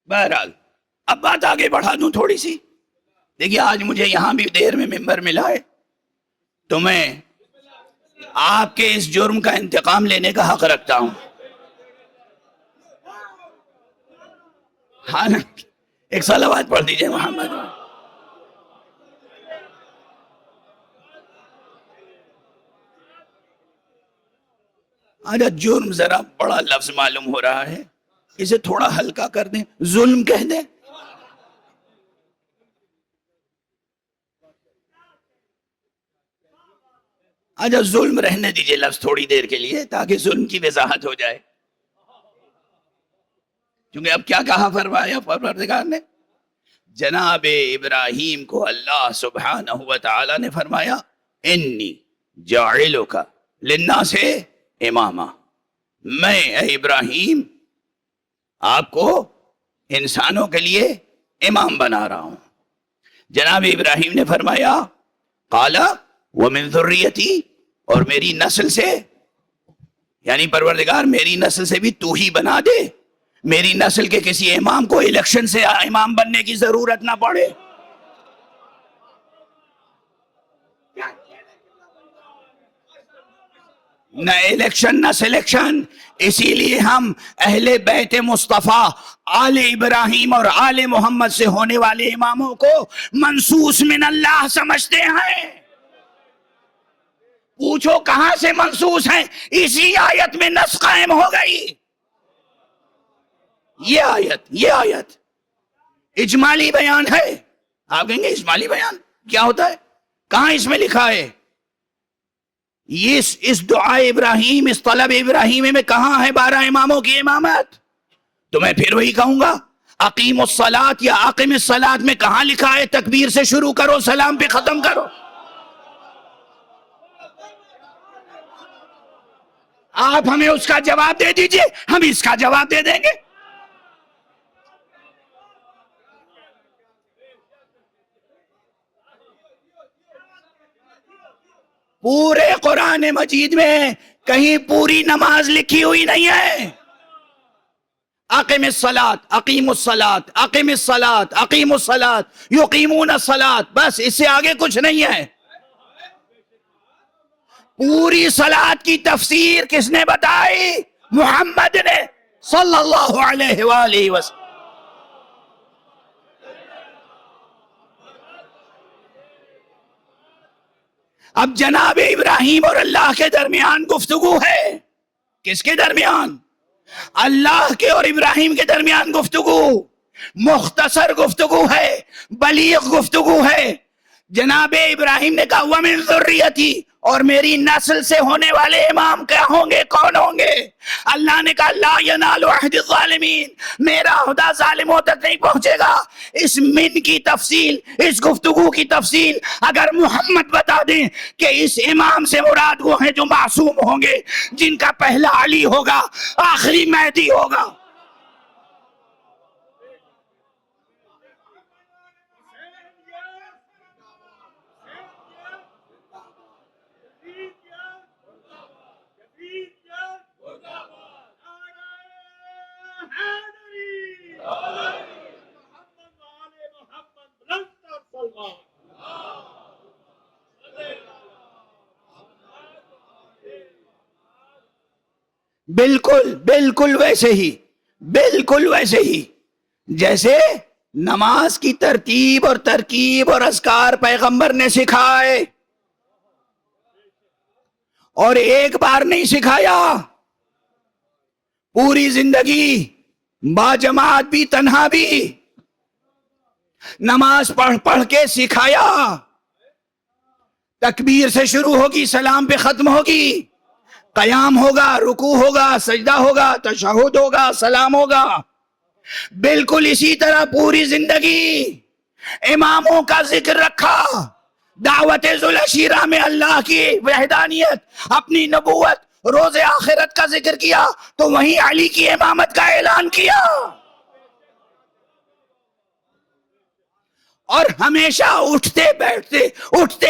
بہرحال اب بات آگے بڑھا دوں تھوڑی سی. دیکھیے آج مجھے یہاں بھی دیر میں ممبر ملا ہے تو میں آپ کے اس جرم کا انتقام لینے کا حق رکھتا ہوں. ہاں ایک صلوات پڑھ دیجئے محمد. آج جرم ذرا بڑا لفظ معلوم ہو رہا ہے، اسے تھوڑا ہلکا کر دیں، ظلم کہہ دیں. آج ظلم رہنے دیجئے لفظ تھوڑی دیر کے لیے تاکہ ظلم کی وضاحت ہو جائے. کیونکہ اب کیا کہا فرمایا پروردگار نے؟ جناب ابراہیم کو اللہ سبحانہ و تعالی نے فرمایا انی جاعلک للناس اماما، میں اے ابراہیم آپ کو انسانوں کے لیے امام بنا رہا ہوں. جناب ابراہیم نے فرمایا قال ومن ذریتی، اور میری نسل سے، یعنی پروردگار میری نسل سے بھی تو ہی بنا دے، میری نسل کے کسی امام کو الیکشن سے امام بننے کی ضرورت نہ پڑے. نہ الیکشن نہ سلیکشن. اسی لیے ہم اہل بیت مصطفیٰ آل ابراہیم اور آل محمد سے ہونے والے اماموں کو منصوص من اللہ سمجھتے ہیں. پوچھو کہاں سے منصوص ہیں؟ اسی آیت میں نص قائم ہو گئی. یہ آیت اجمالی بیان ہے. آپ کہیں گے اجمالی بیان کیا ہوتا ہے؟ کہاں اس میں لکھا ہے؟ اس دعا ابراہیم، اس طلب ابراہیم میں کہاں ہے 12 اماموں کی امامت؟ تو میں پھر وہی کہوں گا اقیم الصلاۃ یا اقم الصلاۃ میں کہاں لکھا ہے تکبیر سے شروع کرو سلام پہ ختم کرو؟ آپ ہمیں اس کا جواب دے دیجئے، ہم اس کا جواب دے دیں گے. پورے قرآن مجید میں کہیں پوری نماز لکھی ہوئی نہیں ہے. اقم الصلاۃ، اقیم الصلاۃ، اقم الصلاۃ، اقیم الصلاۃ، یقیمون الصلاۃ، بس اس سے آگے کچھ نہیں ہے. پوری صلاۃ کی تفسیر کس نے بتائی؟ محمد نے صلی اللہ علیہ وآلہ وسلم. اب جناب ابراہیم اور اللہ کے درمیان گفتگو ہے. کس کے درمیان؟ اللہ کے اور ابراہیم کے درمیان گفتگو. مختصر گفتگو ہے، بلیغ گفتگو ہے. جناب ابراہیم نے کہا وَمِن ذُرِّيَّتِي، اور میری نسل سے ہونے والے امام کیا ہوں گے؟ کون ہوں گے؟ اللہ نے کہا لا ینال عہد الظالمین، میرا عہدہ ظالموں تک نہیں پہنچے گا۔ اس من کی تفصیل، اس گفتگو کی تفصیل اگر محمد بتا دیں کہ اس امام سے مراد وہ ہیں جو معصوم ہوں گے، جن کا پہلا علی ہوگا، آخری مہدی ہوگا۔ بالکل بالکل ویسے ہی، بالکل ویسے ہی جیسے نماز کی ترتیب اور ترکیب اور اذکار پیغمبر نے سکھائے، اور ایک بار نہیں سکھایا، پوری زندگی با جماعت بھی تنہا بھی نماز پڑھ پڑھ کے سکھایا۔ تکبیر سے شروع ہوگی، سلام پہ ختم ہوگی، قیام ہوگا، رکوع ہوگا، سجدہ ہوگا، تشہد ہوگا، سلام ہوگا۔ بالکل اسی طرح پوری زندگی اماموں کا ذکر رکھا، دعوت ذوالعشیرہ میں اللہ کی وحدانیت، اپنی نبوت، روز آخرت کا ذکر کیا تو وہیں علی کی امامت کا اعلان کیا، اور ہمیشہ اٹھتے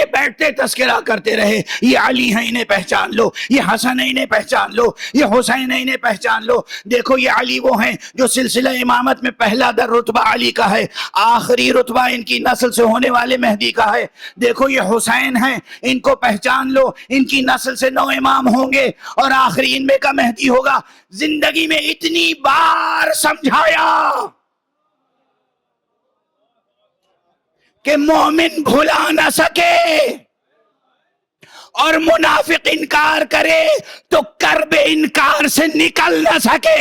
بیٹھتے تذکرہ کرتے رہے، یہ علی ہیں انہیں پہچان لو، یہ حسن ہیں انہیں پہچان لو، یہ حسین ہیں انہیں پہچان لو۔ دیکھو یہ علی وہ ہیں جو سلسلہ امامت میں پہلا در رتبہ علی کا ہے، آخری رتبہ ان کی نسل سے ہونے والے مہدی کا ہے۔ دیکھو یہ حسین ہیں، ان کو پہچان لو، ان کی نسل سے 9 امام ہوں گے اور آخری ان میں کا مہدی ہوگا۔ زندگی میں اتنی بار سمجھایا کہ مومن بھلا نہ سکے اور منافق انکار کرے تو کرب انکار سے نکل نہ سکے۔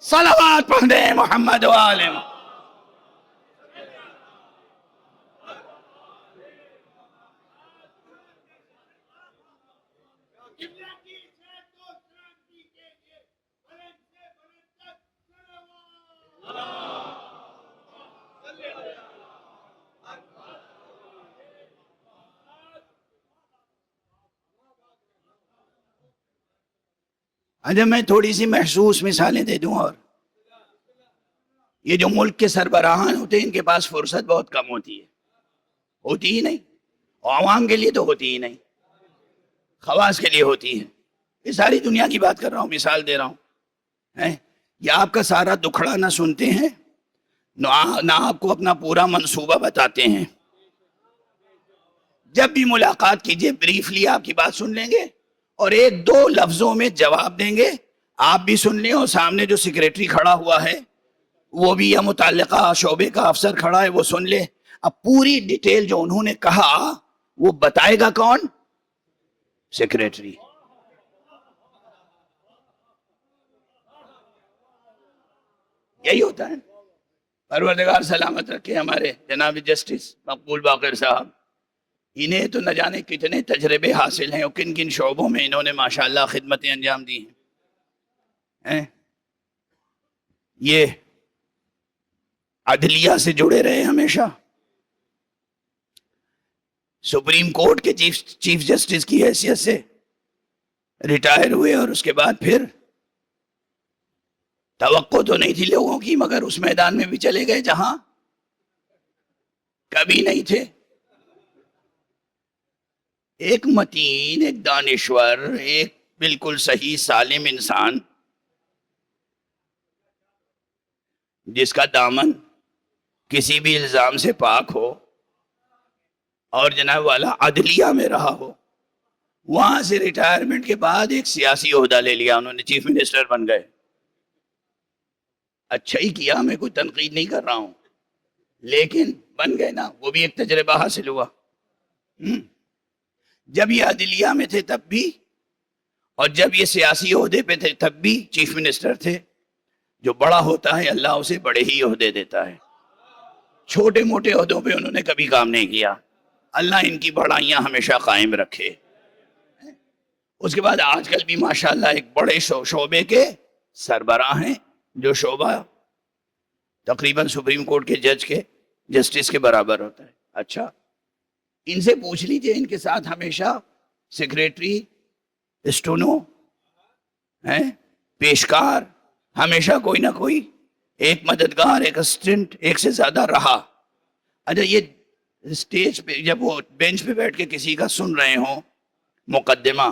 صلوات پڑھ دیں محمد و آل محمد۔ اچھا میں تھوڑی سی محسوس مثالیں دے دوں، اور یہ جو ملک کے سربراہان ہوتے ہیں ان کے پاس فرصت بہت کم ہوتی ہی نہیں، اور عوام کے لیے تو ہوتی ہی نہیں، خواص کے لیے ہوتی ہے۔ یہ ساری دنیا کی بات کر رہا ہوں، مثال دے رہا ہوں۔ یہ آپ کا سارا دکھڑا نہ سنتے ہیں، نہ آپ کو اپنا پورا منصوبہ بتاتے ہیں۔ جب بھی ملاقات کیجئے بریفلی آپ کی بات سن لیں گے اور 1-2 لفظوں میں جواب دیں گے، آپ بھی سن لیں اور سامنے جو سیکریٹری کھڑا ہوا ہے وہ بھی، یا متعلقہ شعبے کا افسر کھڑا ہے وہ سن لے۔ اب پوری ڈیٹیل جو انہوں نے کہا وہ بتائے گا کون؟ سیکریٹری۔ یہی ہوتا ہے۔ پروردگار سلامت رکھے ہمارے جناب جسٹس مقبول باقر صاحب، انہیں تو نہ جانے کتنے تجربے حاصل ہیں اور کن کن شعبوں میں انہوں نے ماشاءاللہ خدمتیں انجام دی ہیں۔ یہ عدلیہ سے جڑے رہے ہمیشہ، سپریم کورٹ کے چیف جسٹس کی حیثیت سے ریٹائر ہوئے، اور اس کے بعد پھر توقع تو نہیں تھی لوگوں کی، مگر اس میدان میں بھی چلے گئے جہاں کبھی نہیں تھے۔ ایک متین، ایک دانشور، ایک بالکل صحیح سالم انسان جس کا دامن کسی بھی الزام سے پاک ہو اور جناب والا عدلیہ میں رہا ہو، وہاں سے ریٹائرمنٹ کے بعد ایک سیاسی عہدہ لے لیا، انہوں نے چیف منسٹر بن گئے۔ اچھا ہی کیا، میں کوئی تنقید نہیں کر رہا ہوں، لیکن بن گئے نا، وہ بھی ایک تجربہ حاصل ہوا۔ جب یہ عدلیہ میں تھے تب بھی، اور جب یہ سیاسی عہدے پہ تھے تب بھی چیف منسٹر تھے۔ جو بڑا ہوتا ہے اللہ اسے بڑے ہی عہدے دیتا ہے، چھوٹے موٹے عہدوں پہ انہوں نے کبھی کام نہیں کیا۔ اللہ ان کی بڑائیاں ہمیشہ قائم رکھے۔ اس کے بعد آج کل بھی ماشاءاللہ ایک بڑے شعبے کے سربراہ ہیں جو شعبہ تقریباً سپریم کورٹ کے جج کے جسٹس کے برابر ہوتا ہے۔ اچھا، ان سے پوچھ لیجئے، ان کے ساتھ ہمیشہ سیکریٹری، اسٹونو، پیشکار، ہمیشہ کوئی نہ کوئی ایک مددگار، ایک اسسٹنٹ، ایک سے زیادہ رہا۔ اچھا، یہ اسٹیج پہ جب وہ بینچ پہ بیٹھ کے کسی کا سن رہے ہوں مقدمہ،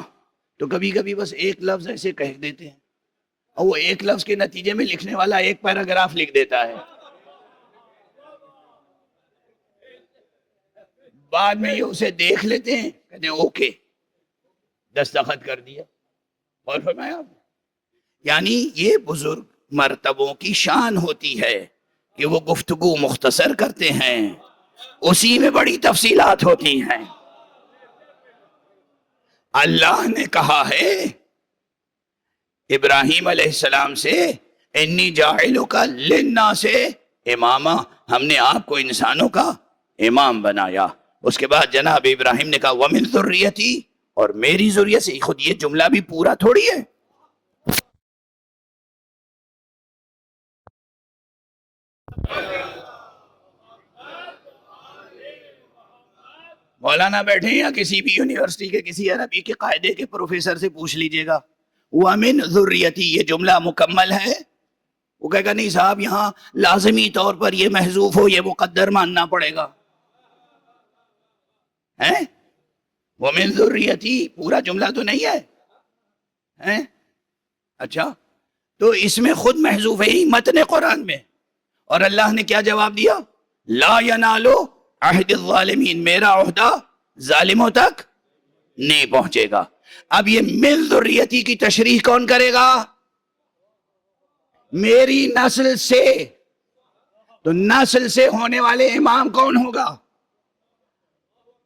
تو کبھی کبھی بس ایک لفظ ایسے کہہ دیتے ہیں، اور وہ ایک لفظ کے نتیجے میں لکھنے والا ایک پیراگراف لکھ دیتا ہے، بعد میں یہ اسے دیکھ لیتے ہیں، کہتے ہیں اوکے، دستخط کر دیا۔ اور فرمایا یعنی یہ بزرگ مرتبوں کی شان ہوتی ہے کہ وہ گفتگو مختصر کرتے ہیں، اسی میں بڑی تفصیلات ہوتی ہیں۔ اللہ نے کہا ہے ابراہیم علیہ السلام سے، انی جاعلک للناس اماما، ہم نے آپ کو انسانوں کا امام بنایا۔ اس کے بعد جناب ابراہیم نے کہا ومن ذریتی، اور میری ذریت سے۔ خود یہ جملہ بھی پورا تھوڑی ہے، مولانا بیٹھے یا کسی بھی یونیورسٹی کے کسی عربی کے قاعدے کے پروفیسر سے پوچھ لیجئے گا وَمِن ذُرِّيَّتِي، یہ جملہ مکمل ہے؟ وہ کہے گا نہیں صاحب، یہاں لازمی طور پر یہ محذوف ہو، یہ مقدر ماننا پڑے گا۔ وَمِن ذُرِّيَّتِي پورا جملہ تو نہیں ہے۔ اچھا، تو اس میں خود محذوف ہے ہی متن قرآن میں، اور اللہ نے کیا جواب دیا؟ لا ینالو عہد الظالمین، میرا عہدہ ظالموں تک نہیں پہنچے گا۔ اب یہ من ذریتی کی تشریح کون کرے گا؟ میری نسل سے۔ تو نسل سے ہونے والے امام کون ہوگا؟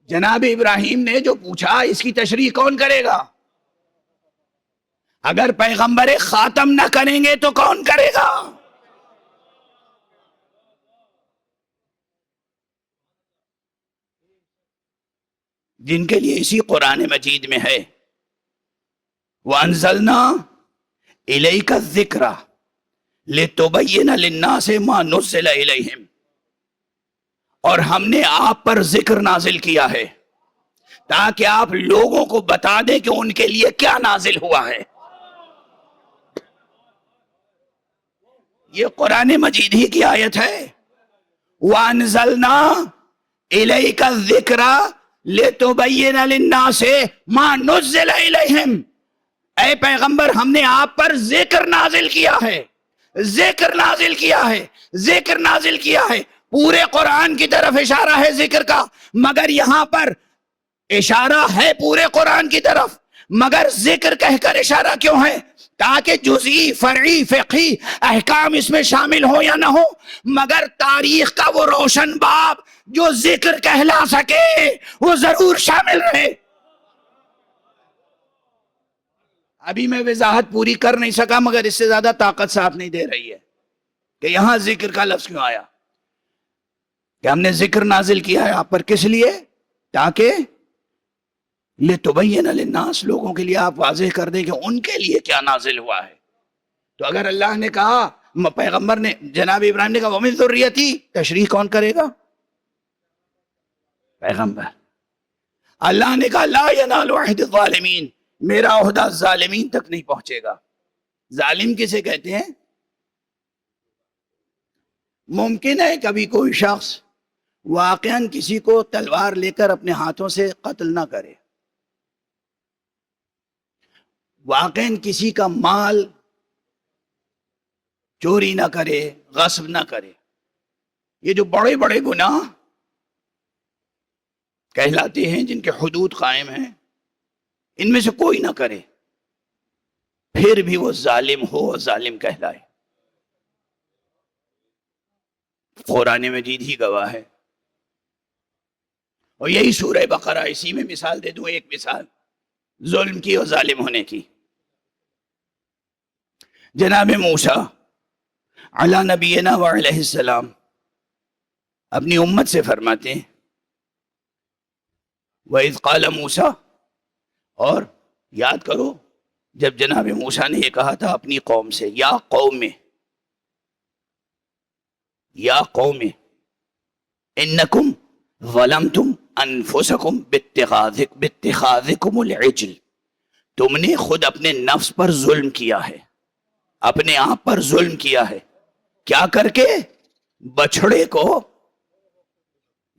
جناب ابراہیم نے جو پوچھا، اس کی تشریح کون کرے گا؟ اگر پیغمبر خاتم نہ کریں گے تو کون کرے گا؟ جن کے لیے اسی قرآن مجید میں ہے وَأَنزَلْنَا إِلَيْكَ الذِّكْرَ لِتُبَيِّنَ لِلنَّاسِ مَا نُزِّلَ إِلَيْهِمْ، اور ہم نے آپ پر ذکر نازل کیا ہے تاکہ آپ لوگوں کو بتا دیں کہ ان کے لیے کیا نازل ہوا ہے۔ یہ قرآن مجید ہی کی آیت ہے، وَأَنزَلْنَا إِلَيْكَ الذِّكْرَ لِتُبَيِّنَ لِلنَّاسِ مَا نُزِّلَ إِلَيْهِمْ، اے پیغمبر ہم نے آپ پر ذکر نازل کیا ہے، ذکر نازل کیا ہے، ذکر نازل کیا ہے۔ پورے قرآن کی طرف اشارہ ہے ذکر کا، مگر یہاں پر اشارہ ہے پورے قرآن کی طرف، مگر ذکر کہہ کر اشارہ کیوں ہے؟ تاکہ جزئی، فرعی، فقہی احکام اس میں شامل ہو یا نہ ہو، مگر تاریخ کا وہ روشن باب جو ذکر کہلا سکے وہ ضرور شامل رہے۔ ابھی میں وضاحت پوری کر نہیں سکا، مگر اس سے زیادہ طاقت ساتھ نہیں دے رہی ہے کہ یہاں ذکر کا لفظ کیوں آیا، کہ ہم نے ذکر نازل کیا ہے آپ پر، کس لیے؟ تاکہ لِتُبَيِّنَ لِلنَّاسِ، لوگوں کے لیے آپ واضح کر دیں کہ ان کے لیے کیا نازل ہوا ہے۔ تو اگر اللہ نے کہا، پیغمبر نے، جناب ابراہیم نے کہا وَمِن ذُرِّيَّتِي، تشریح کون کرے گا؟ پیغمبر۔ اللہ نے کہا لا ینال عہد الظالمین، میرا عہدہ ظالمین تک نہیں پہنچے گا۔ ظالم کسے کہتے ہیں؟ ممکن ہے کبھی کوئی شخص واقعاً کسی کو تلوار لے کر اپنے ہاتھوں سے قتل نہ کرے، واقعاً کسی کا مال چوری نہ کرے، غصب نہ کرے، یہ جو بڑے بڑے گناہ کہلاتے ہیں جن کے حدود قائم ہیں، ان میں سے کوئی نہ کرے، پھر بھی وہ ظالم ہو، ظالم کہلائے۔ قرآن مجید ہی گواہ ہے، اور یہی سورہ بقرہ، اسی میں مثال دے دوں، ایک مثال ظلم کی اور ظالم ہونے کی۔ جناب موسیٰ علی نبینا وعلیہ السلام اپنی امت سے فرماتے ہیں وَإِذْ قَالَ موسیٰ، اور یاد کرو جب جناب موسیٰ نے یہ کہا تھا اپنی قوم سے، یا قوم انکم ظلمتم انفسکم باتخاذکم العجل، تم نے خود اپنے نفس پر ظلم کیا ہے، اپنے آپ پر ظلم کیا ہے، کیا کر کے؟ بچھڑے کو،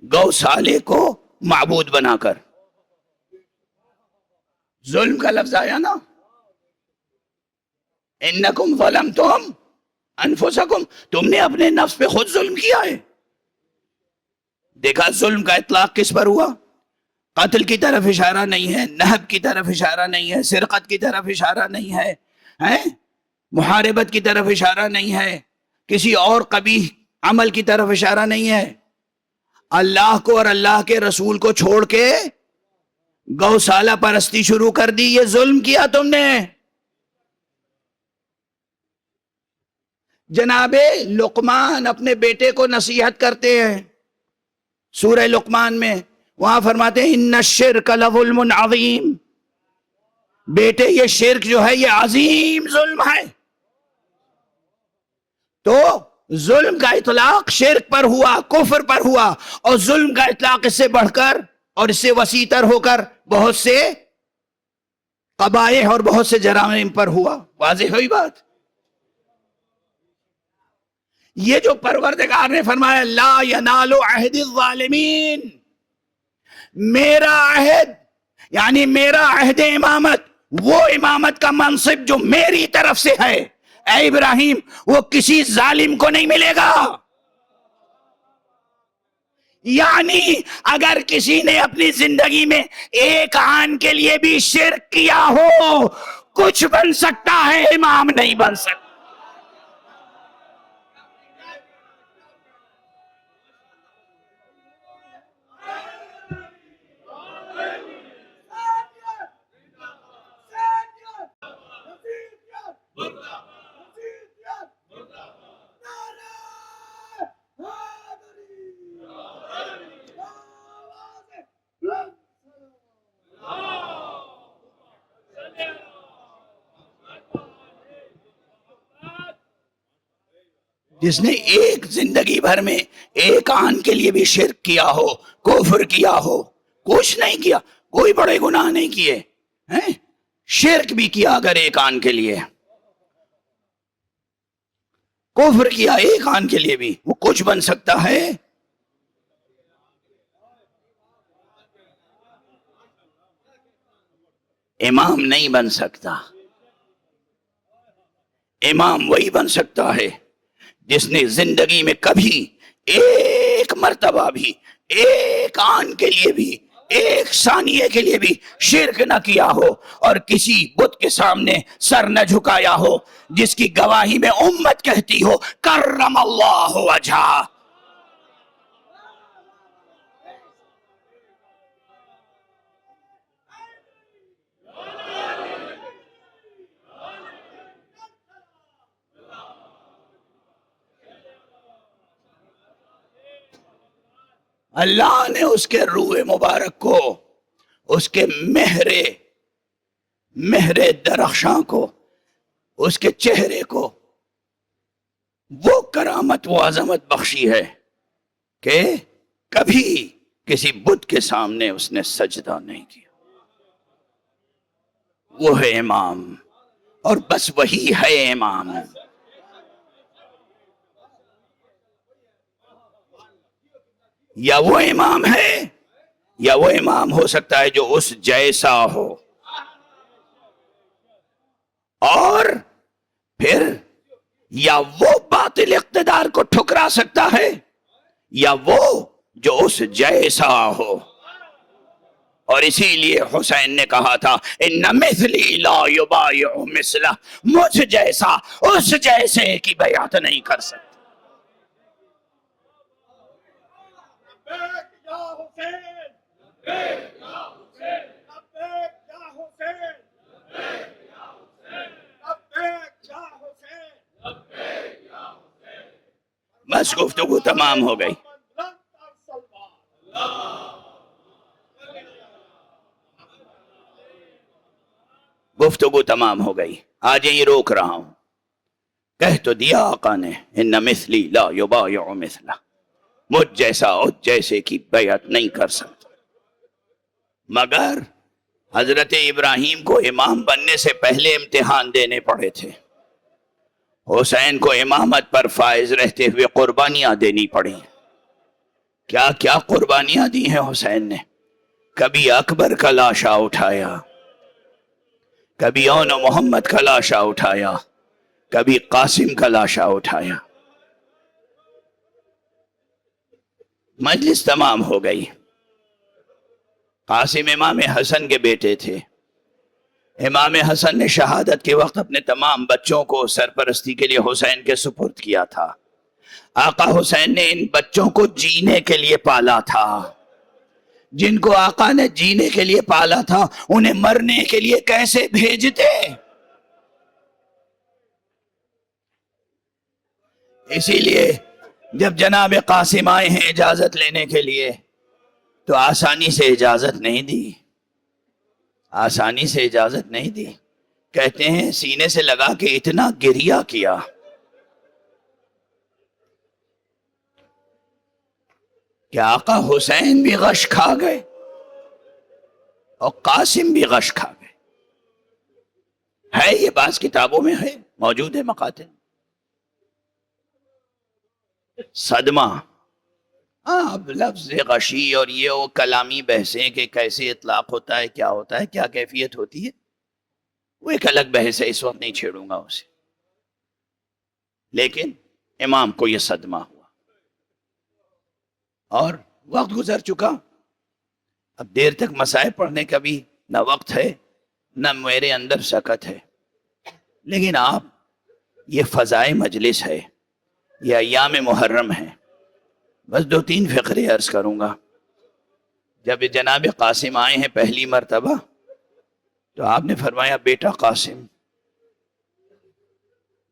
گوسالے کو معبود بنا کر۔ ظلم کا لفظ آیا نا، انکم ظلمتم انفسکم، تم نے اپنے نفس پہ خود ظلم کیا ہے۔ دیکھا ظلم کا اطلاق کس پر ہوا؟ قتل کی طرف اشارہ نہیں ہے، نہب کی طرف اشارہ نہیں ہے، سرقت کی طرف اشارہ نہیں ہے، محاربت کی طرف اشارہ نہیں ہے، کسی اور قبیح عمل کی طرف اشارہ نہیں ہے۔ اللہ کو اور اللہ کے رسول کو چھوڑ کے گوسالہ پرستی شروع کر دی، یہ ظلم کیا تم نے۔ جناب لقمان اپنے بیٹے کو نصیحت کرتے ہیں سورہ لقمان میں، وہاں فرماتے ہیں ان الشرک لظلم عظیم، بیٹے یہ شرک جو ہے یہ عظیم ظلم ہے۔ تو ظلم کا اطلاق شرک پر ہوا، کفر پر ہوا، اور ظلم کا اطلاق اس سے بڑھ کر اور اس سے وسیع تر ہو کر بہت سے قبائح اور بہت سے جرائم پر ہوا۔ واضح ہوئی بات؟ یہ جو پروردگار نے فرمایا لا ینال عہد الظالمین، میرا عہد یعنی میرا عہد امامت، وہ امامت کا منصب جو میری طرف سے ہے، اے ابراہیم وہ کسی ظالم کو نہیں ملے گا۔ یعنی اگر کسی نے اپنی زندگی میں ایک آن کے لیے بھی شرک کیا ہو، کچھ بن سکتا ہے، امام نہیں بن سکتا۔ جس نے ایک زندگی بھر میں ایک آن کے لیے بھی شرک کیا ہو، کفر کیا ہو، کچھ نہیں کیا، کوئی بڑے گناہ نہیں کیے، شرک بھی کیا اگر ایک آن کے لیے، کفر کیا ایک آن کے لیے بھی، وہ کچھ بن سکتا ہے؟ امام نہیں بن سکتا۔ امام وہی بن سکتا ہے جس نے زندگی میں کبھی ایک مرتبہ بھی، ایک آن کے لیے بھی، ایک ثانیے کے لیے بھی شرک نہ کیا ہو، اور کسی بت کے سامنے سر نہ جھکایا ہو، جس کی گواہی میں امت کہتی ہو کرم اللہ وجہہ۔ اللہ نے اس کے روح مبارک کو، اس کے مہر درخشاں کو، اس کے چہرے کو وہ کرامت و عظمت بخشی ہے کہ کبھی کسی بت کے سامنے اس نے سجدہ نہیں کیا۔ وہ ہے امام، اور بس وہی ہے امام۔ یا وہ امام ہے، یا وہ امام ہو سکتا ہے جو اس جیسا ہو، اور پھر یا وہ باطل اقتدار کو ٹھکرا سکتا ہے، یا وہ جو اس جیسا ہو۔ اور اسی لیے حسین نے کہا تھا ان مثلی لا یبایع مثلہ، مجھ جیسا اس جیسے کی بیعت نہیں کر سکتا۔ بس گفتگو تمام ہو گئی۔ گفتگو تمام ہو گئی، آج یہیں روک رہا ہوں۔ کہہ تو دیا آقا نے ان مثلی لا یبایع مثلہ، مجھ جیسا اس جیسے کی بیعت نہیں کر سکتا۔ مگر حضرت ابراہیم کو امام بننے سے پہلے امتحان دینے پڑے تھے، حسین کو امامت پر فائز رہتے ہوئے قربانیاں دینی پڑی۔ کیا کیا قربانیاں دی ہیں حسین نے؟ کبھی اکبر کا لاشا اٹھایا، کبھی اون محمد کا لاشا اٹھایا، کبھی قاسم کا لاشا اٹھایا۔ مجلس تمام ہو گئی۔ قاسم امام حسن کے بیٹے تھے۔ امام حسن نے شہادت کے وقت اپنے تمام بچوں کو سرپرستی کے لیے حسین کے سپرد کیا تھا۔ آقا حسین نے ان بچوں کو جینے کے لیے پالا تھا۔ جن کو آقا نے جینے کے لیے پالا تھا انہیں مرنے کے لیے کیسے بھیجتے؟ اسی لیے جب جناب قاسم آئے ہیں اجازت لینے کے لیے تو آسانی سے اجازت نہیں دی، آسانی سے اجازت نہیں دی۔ کہتے ہیں سینے سے لگا کے اتنا گریہ کیا کہ آقا حسین بھی غش کھا گئے اور قاسم بھی غش کھا گئے۔ ہے یہ بعض کتابوں میں ہے، موجود ہے مقاتل۔ صدمہ، اب لفظ غشی اور یہ وہ کلامی بحثیں کہ کیسے اطلاق ہوتا ہے، کیا ہوتا ہے، کیا کیفیت ہوتی ہے، وہ ایک الگ بحث ہے، اس وقت نہیں چھیڑوں گا اسے۔ لیکن امام کو یہ صدمہ ہوا اور وقت گزر چکا، اب دیر تک مسائل پڑھنے کا بھی نہ وقت ہے نہ میرے اندر سکت ہے۔ لیکن آپ یہ فضائے مجلس ہے، یہ ایام محرم ہے، بس 2-3 فقرے عرض کروں گا۔ جب جناب قاسم آئے ہیں پہلی مرتبہ تو آپ نے فرمایا بیٹا قاسم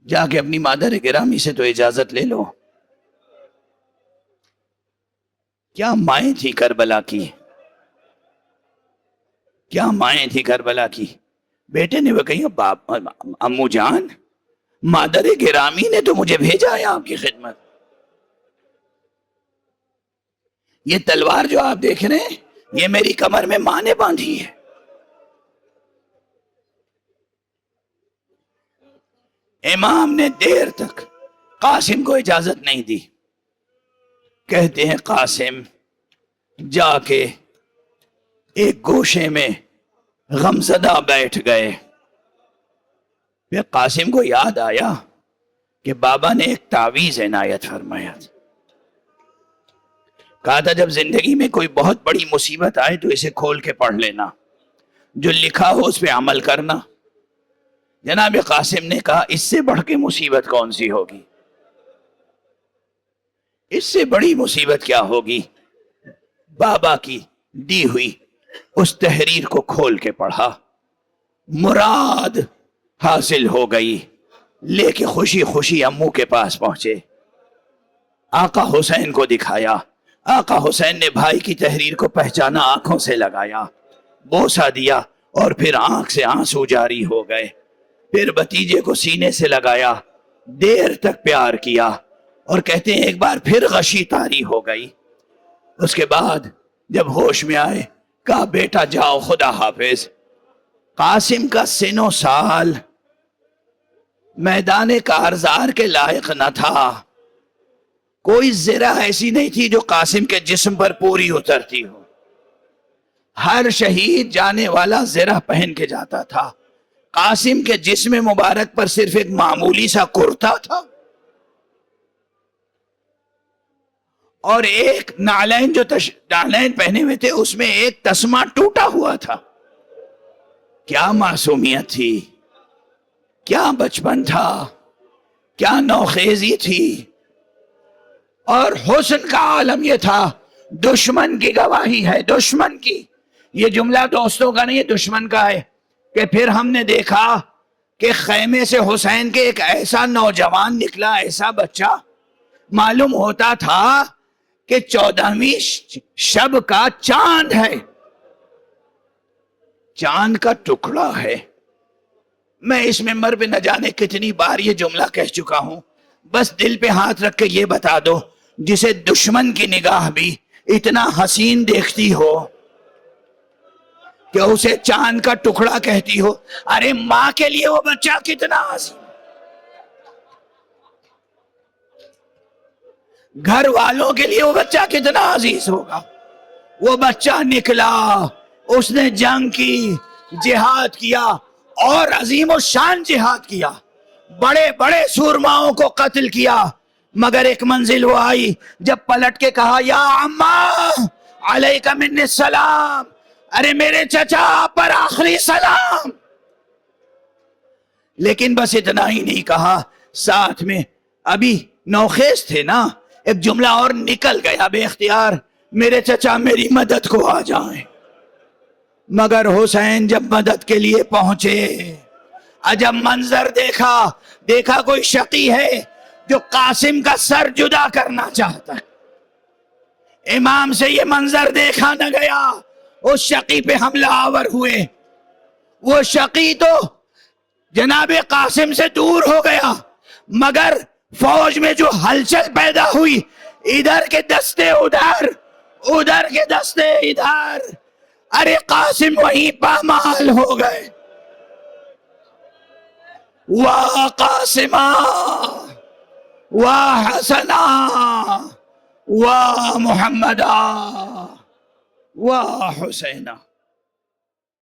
جا کے اپنی مادر گرامی سے تو اجازت لے لو۔ کیا مائیں تھی کربلا کی، کیا مائیں تھی کربلا کی۔ بیٹے نے وہ کہی باپ امو جان مادر گرامی نے تو مجھے بھیجا ہے آپ کی خدمت۔ یہ تلوار جو آپ دیکھ رہے ہیں یہ میری کمر میں ماں نے باندھی ہے۔ امام نے دیر تک قاسم کو اجازت نہیں دی۔ کہتے ہیں قاسم جا کے ایک گوشے میں غمزدہ بیٹھ گئے۔ پھر قاسم کو یاد آیا کہ بابا نے ایک تعویذ عنایت فرمایا تھا، کہا تھا جب زندگی میں کوئی بہت بڑی مصیبت آئے تو اسے کھول کے پڑھ لینا، جو لکھا ہو اس پہ عمل کرنا۔ جناب قاسم نے کہا اس سے بڑھ کے مصیبت کون سی ہوگی، اس سے بڑی مصیبت کیا ہوگی۔ بابا کی دی ہوئی اس تحریر کو کھول کے پڑھا، مراد حاصل ہو گئی۔ لے کے خوشی خوشی امو کے پاس پہنچے، آقا حسین کو دکھایا۔ آقا حسین نے بھائی کی تحریر کو پہچانا، آنکھوں سے لگایا، بوسہ دیا اور پھر آنکھ سے آنسو جاری ہو گئے۔ پھر بھتیجے کو سینے سے لگایا، دیر تک پیار کیا اور کہتے ہیں ایک بار پھر غشی طاری ہو گئی۔ اس کے بعد جب ہوش میں آئے کہا بیٹا جاؤ خدا حافظ۔ قاسم کا سن و سال میدان کارزار کے لائق نہ تھا، کوئی زرہ ایسی نہیں تھی جو قاسم کے جسم پر پوری اترتی ہو۔ ہر شہید جانے والا زرہ پہن کے جاتا تھا، قاسم کے جسم مبارک پر صرف ایک معمولی سا کرتا تھا اور ایک نعلین جو نعلین پہنے ہوئے تھے اس میں ایک تسمہ ٹوٹا ہوا تھا۔ کیا معصومیت تھی، کیا بچپن تھا، کیا نوخیزی تھی، اور حسن کا عالم یہ تھا۔ دشمن کی گواہی ہے، دشمن کی، یہ جملہ دوستوں کا نہیں، دشمن کا ہے کہ پھر ہم نے دیکھا کہ خیمے سے حسین کے ایک ایسا نوجوان نکلا، ایسا بچہ، معلوم ہوتا تھا کہ 14ویں شب کا چاند ہے، چاند کا ٹکڑا ہے، میں اس ممبر پہ نہ جانے کتنی بار یہ جملہ کہہ چکا ہوں، بس دل پہ ہاتھ رکھ کے یہ بتا دو، جسے دشمن کی نگاہ بھی اتنا حسین دیکھتی ہو کہ اسے چاند کا ٹکڑا کہتی ہو، ارے ماں کے لیے وہ بچہ کتنا حسین، گھر والوں کے لیے وہ بچہ کتنا عزیز ہوگا۔ وہ بچہ نکلا، اس نے جنگ کی، جہاد کیا، اور عظیم و شان جہاد کیا، بڑے بڑے سورماؤں کو قتل کیا، مگر ایک منزل وہ آئی جب پلٹ کے کہا یا عمّا علیک منی السلام، ارے میرے چچا آپ پر آخری سلام۔ لیکن بس اتنا ہی نہیں کہا، ساتھ میں ابھی نوخیز تھے نا، ایک جملہ اور نکل گیا بے اختیار، میرے چچا میری مدد کو آ جائیں۔ مگر حسین جب مدد کے لیے پہنچے، عجب منظر دیکھا کوئی شقی ہے جو قاسم کا سر جدا کرنا چاہتا ہے۔ امام سے یہ منظر دیکھا نہ گیا، اس شقی پہ حملہ آور ہوئے، وہ شقی تو جناب قاسم سے دور ہو گیا، مگر فوج میں جو ہلچل پیدا ہوئی، ادھر کے دستے ادھر، ادھر کے دستے ادھر، ارے قاسم وہیں پامال ہو گئے۔ واہ قاسمہ، واہ حسنہ، واہ محمدہ، واہ حسینہ۔